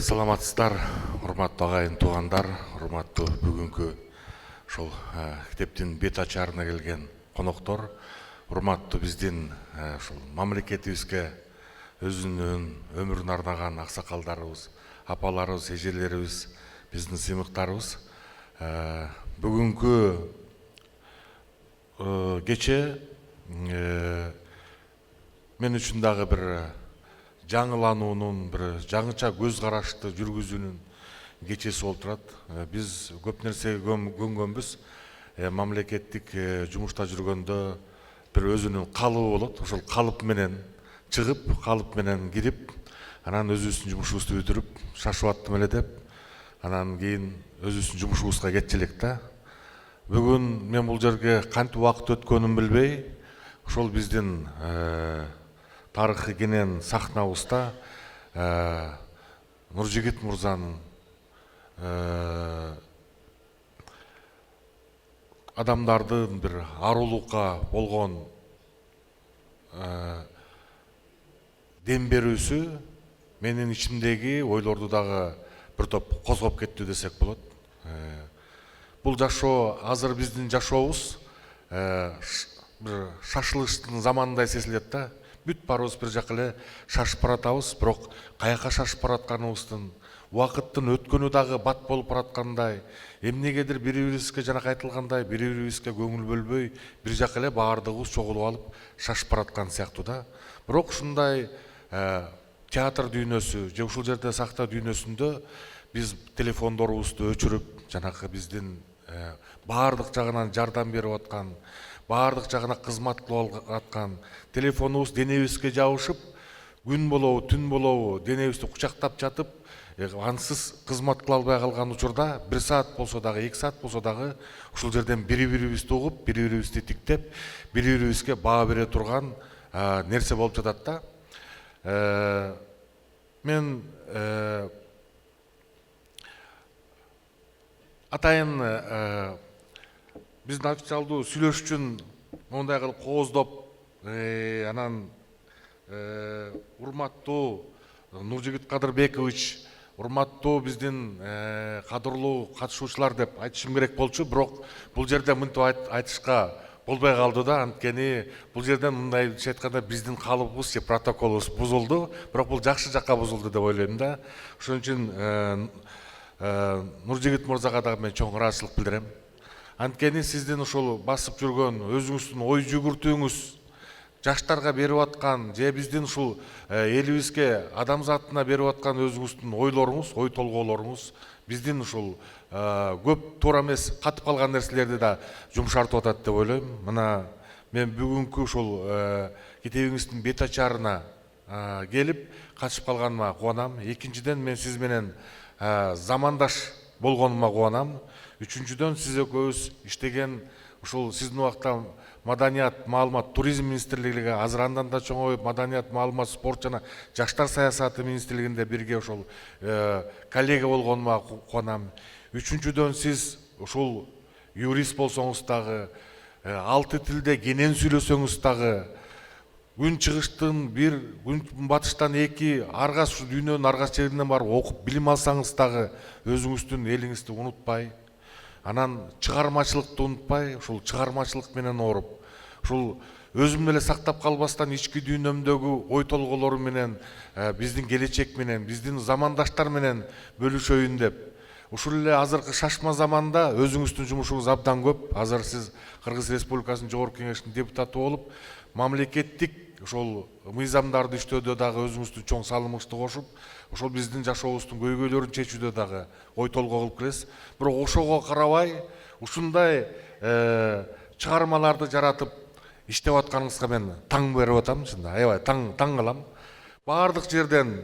Саламатсыздар, урматтуу агайын туугандар, урматтуу бүгүнкү ошол китептин бет ачарына келген коноктор, урматтуу биздин ошол мамлекетибизге өзүнүн өмүрүн арнаган аксакалдарыбыз, апаларыбыз, эжелерибиз, биздин сыймыктарыбыз. Бүгүнкү кече мен үчүн дагы бир жаңылануунун, бир жаңыча көз карашты жүргүзүүнүн кечеси болуп турат. Биз көп нерсеге көнгөнбүз. Мамлекеттик жумушта жүргөндө бир өзүнүн калыбы болот. Ошол калып менен чыгып, калып менен кирип, анан өзүбүздүн жумушубузду бүтүрүп, шашып аттым эле деп, анан кийин өзүбүздүн жумушубузга кетчү элек да. Бүгүн мен бул жерге кантип убакыт өткөнүн билбей, ошол биздин тарыхы кенен сахнабызда Нуржигит мырзанын адамдардын бир арулукка болгон дем берүүсү менин ичимдеги ойлорду дагы бир топ козгоп кеттү десек болот. Бул жашоо, азыр биздин жашообуз бир шашылыштын заманындай сезилет да. Бүт барыбыз бир жака эле шашып баратабыз, бирок каяка шашып баратканыбыздын, убакыттын өткөнү дагы бат болуп бараткандай, эмнегедир бири-бирибизге жана айтылгандай, бири-бирибизге көңүл бөлбөй, бир жака эле баардыгыбыз чогулуп алып шашып бараткан сыяктуу да. Бирок ушундай театр дүйнөсү, же ушул жерде сахта дүйнөсүндө биз телефондорубузду өчүрүп, жанагы биздин баардык жагынан жардам берип аткан, баардык жагына кызмат кылып аткан, телефонубуз денебизге жабышып, күн болобу, түн болобу, денебизди кучактап жатып, ансыз кызмат кыла албай калган учурда 1 саат болсо дагы, 2 саат болсо дагы ушул жерден бири-бирибизди угуп, бири-бирибизди тиктеп, бири-бирибизге баа бере турган нерсе болуп жатат да. Мен атайын биздин официалдуу сүйлөш үчүн мондай кылып кооздоп, анан урматтуу Нуржигит Кадырбекович, урматтуу биздин кадырлуу катышуучулар деп айтышым керек болчу, бирок бул жерде мынтип айтышка болбой калды да. Анткени бул жерден мындайча айтканда биздин калыбыбыз же протоколубуз бузулду, бирок бул жакшы жакка бузулду деп ойлойм да. Ошон үчүн Нуржигит мырзага дагы мен чоң ыраазычылык билдирем. Анткени сиздин ушул басып жүргөн өзүңүздүн ой жүгүртүүңүз, жаштарга берип аткан, же биздин ушул элибизге, адамзатына берип аткан өзүңүздүн ойлоруңуз, ой толгоолоруңуз биздин ушул көп туура эмес катып калган нерселерди да жумшартып атат деп ойлойм. Мына мен бүгүнкү ушул китебиңиздин бет ачарына келип катышып калганыма кубанам. Экинчиден, мен сиз менен замандаш болгонума кубанам. Үчүнчүдөн сиз экөөбүз иштеген ушул сиздин убакта маданият, маалымат, туризм министрлиги азыр андан да чоңоюп, маданият, маалымат, спорт жана жаштар саясаты министрлигинде бирге ушул коллега болгонума кубанам. Үчүнчүдөн сиз ушул юрист болсоңуз дагы, 6 тилде кенен сүйлөсөңүз дагы, күн чыгыштын бир, күн батыштан 2, аргас дүйнөнүн аргас жеринен барып окуп билим алсаңыз дагы өзүңүздүн элиңизди унутпай, анан чыгармачылыкты унутпай, ушул чыгармачылык менен ооруп, ушул өзүм эле сактап калбастан ички дүйнөмдөгү ой толголору менен, биздин келечек менен, биздин замандаштар менен бөлүшөйүн деп, ушул эле азыркы шашма заманда өзүңүздүн жумушуңуз абдан көп. Азыр сиз Кыргыз Республикасынын Жогорку Кеңешинин депутаты болуп, мамлекеттик ошол мыйзамдарды иштөөдө дагы өзүңүздүн чоң салымыңызды кошуп, ошол биздин жашообуздун көйгөйлөрүн чечүүдө дагы ой толгоо кылып келесиз. Бирок ошого карабай, ушундай чыгармаларды жаратып иштеп атканыңызга мен таң берип атам, чында аябай таң калам. Баардык жерден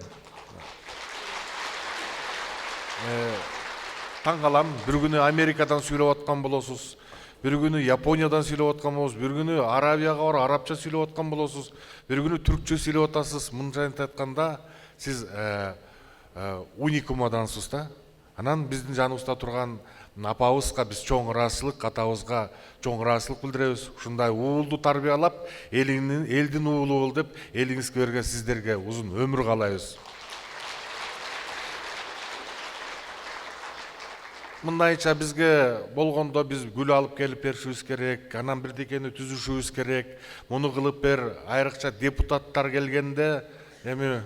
таң калам. Бир күнү Америкадан сүйлөп аткан болосуз, бир күнү Япониядан сүйлөп аткан болосуз, бир күнү Арабияга барып арабча сүйлөп аткан болосуз, бир күнү түркчө сүйлөп атасыз. Мынча айтканда сиз уникум адамсыз да. Анан биздин жаныбызда турган апабызга биз чоң ыраазычылык, атабызга чоң ыраазычылык билдиребиз. Ушундай уулду тарбиялап, элдин уулу бол деп элиңизге берген сиздерге узун өмүр каалайбыз. Мындайча бизге болгондо биз гүл алып келип беришибиз керек, анан бирдекени түзүшүбүз керек. Муну кылып бер, айрыкча депутаттар келгенде, эми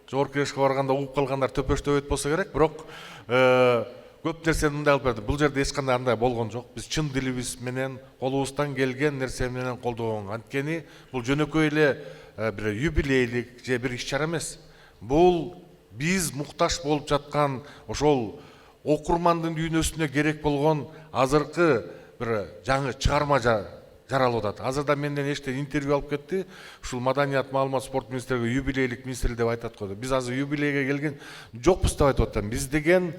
Жогорку Кеңешке барганда угуп калгандар төпөштөбөйт болсо керек, бирок көп нерсени мындай алып берди. Бул жерде эч кандай андай болгон жок. Биз чын дилибиз менен, колубуздан келген нерсе менен колдогон. Анткени бул жөнөкөй эле бир юбилейлик же бир иш-чара эмес. Бул биз муктаж болуп жаткан ошол окурмандын дүйнөсүнө керек болгон азыркы бир жаңы чыгарма жаралып атат. Азырда менден эчтен интервью алып кетти. Ушул маданият, маалымат, спорт министрлиги юбилейлик министр деп айтат го. Биз азыр юбилейге келген жокпуз деп айтып атам. Биз деген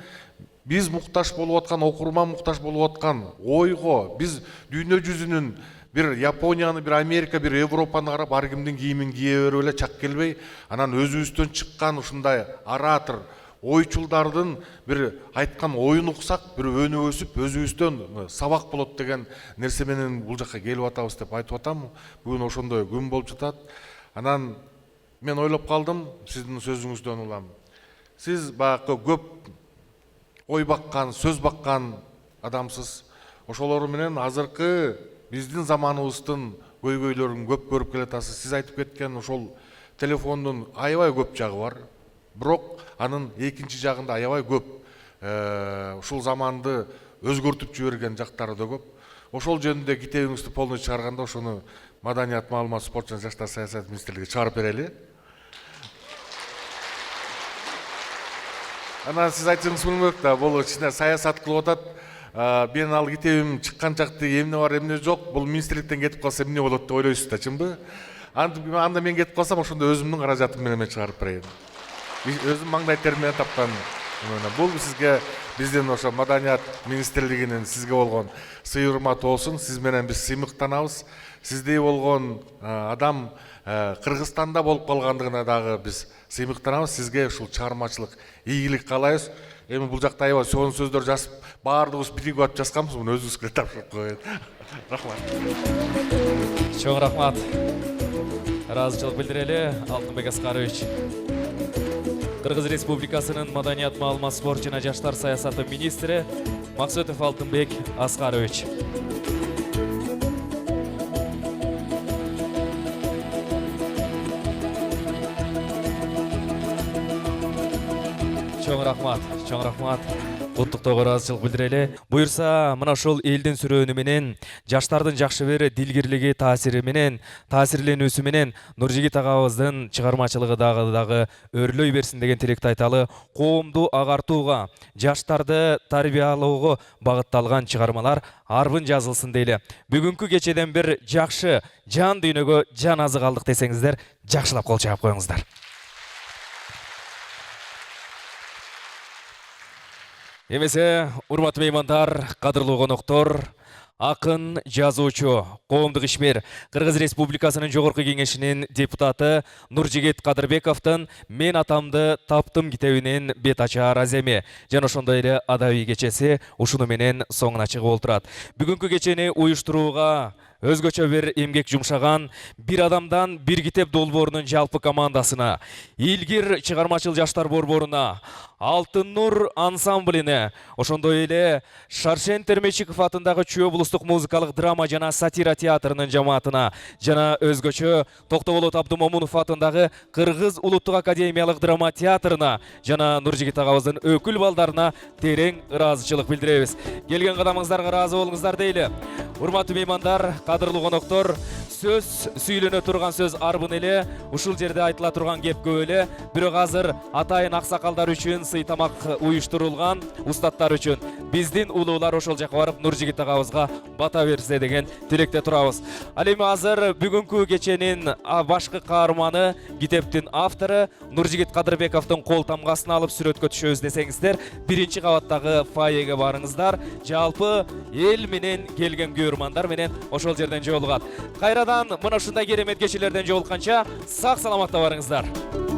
биз муктаж болуп аткан, окурман муктаж болуп аткан ойго, биз дүйнө жүзүнүн бир Японияны, бир Америка, бир Европаны карап, ар кимдин кийимин кие берип эле чак келбей, анан өзүбүздөн чыккан ушундай оратор, ойчулдардын бир айткан оюн уксак, бир өнүп өсүп, өзүбүздөн сабак болот деген нерсе менен бул жакка келип атабыз деп айтып атам. Бүгүн ошондой күн болуп жатат. Анан мен ойлоп калдым, сиздин сөзүңүздөн улам. Сиз баягы көп ой баккан, сөз баккан адамсыз. Ошолору менен азыркы биздин заманыбыздын көйгөйлөрүн көп көрүп келатасыз. Сиз айтып кеткен ошол телефондун аябай көп жагы бар. Бирок анын экинчи жагында аябай көп ушул заманды өзгөртүп жиберген жактары да көп. Ошол жөнүндө китебиңизди полный чыгарганда ошону маданият, маалымат, спорт жана жаштар саясаты министрлиги чыгарып берели. Анан сиз айтсаңыз болмок да, бул ичинде саясат кылып атат. Мен ал китебим чыккан жакты эмне бар, эмне жок, бул министрликтен кетип калса эмне болот деп ойлойсуз да, чынбы? Анда мен кетип калсам, ошондо өзүмдүн каражатым менен чыгарып берейин. Өзүм маңдай тер менен тапкан. Бул сизге биздин ошо маданият министрлигинин сизге болгон сый урматы болсун. Сиз менен биз сыймыктанабыз. Сиздей болгон адам Кыргызстанда болуп калгандыгына дагы биз сыймыктанабыз. Сизге ушул чыгармачылык ийгилик каалайбыз. Эми бул жакта аябай сонун сөздөр жазып, баардыгыбыз биригип атып жазганбыз. Муну өзүңүзгө тапшырып коеюн. Рахмат. Чоң рахмат. Ыраазычылык билдирели Алтынбек Аскарович. Кыргыз Республикасынын маданият, маалымат, спорт жана жаштар саясаты министри Максутов Алтынбек Аскарович. Чоң рахмат. Куттуктоого ыраазычылык билдирели. Буюрса, мына ушул элдин сүрөөнү менен, жаштардын жакшы бир дилгирлиги таасири менен, таасирленүүсү менен Нуржигит агабыздын чыгармачылыгы дагы өрлөй берсин деген тилекти айталы. Коомду агартууга, жаштарды тарбиялоого багытталган чыгармалар арбын жазылсын дейли. Бүгүнкү кечеден бир жакшы жан дүйнөгө жан азык алдык десеңиздер, жакшылап кол чаап коюңуздар. Эмесе, урматтуу меймандар, кадырлуу коноктор, акын, жазуучу, коомдук ишмер, Кыргыз Республикасынын Жогорку Кеңешинин депутаты Нуржигит Кадырбековдун «Мен атамды таптым» китебинин бет ачаар аземи жана ошондой эле адабий кечеси ушуну менен соңуна чыгып олтурат. Бүгүнкү кечени уюштурууга өзгөчө бир эмгек жумшаган «Бир адамдан бир китеп» долбоорунун жалпы командасына, Илгир чыгармачыл жаштар борборуна, Алтын Нур ансамблине, ошондой эле Шаршен Термечиков атындагы Чүй облустук музыкалык драма жана сатира театрынын жамаатына, жана өзгөчө Токтоболот Абдумомунов атындагы Кыргыз улуттук академиялык драма театрына жана Нуржигит агабыздын өкүл балдарына терең ыраазычылык билдиребиз. Келген кадамыңыздарга ыраазы болуңуздар дейли. Урматтуу меймандар, кадырлуу коноктор, сөз сүйлөнө турган сөз арбын эле, ушул жерде айтыла турган кеп көп эле, бирок азыр атайын аксакалдар үчүн сый тамак уюштурулган, устаттар үчүн биздин улуулар ошол жака барып Нуржигит агабызга бата берсе деген тилекте турабыз. Ал эми азыр бүгүнкү кеченин башкы каарманы, китептин автору Нуржигит Кадырбековдун кол тамгасын алып сүрөткө түшөбүз десеңиздер, биринчи кабаттагы фойеге барыңыздар. Жалпы эл менен келген көрөрмандар менен ошол жерден жолугат. Кайрадан мына ушундай керемет кечелерден жолукканча сак саламатта барыңыздар.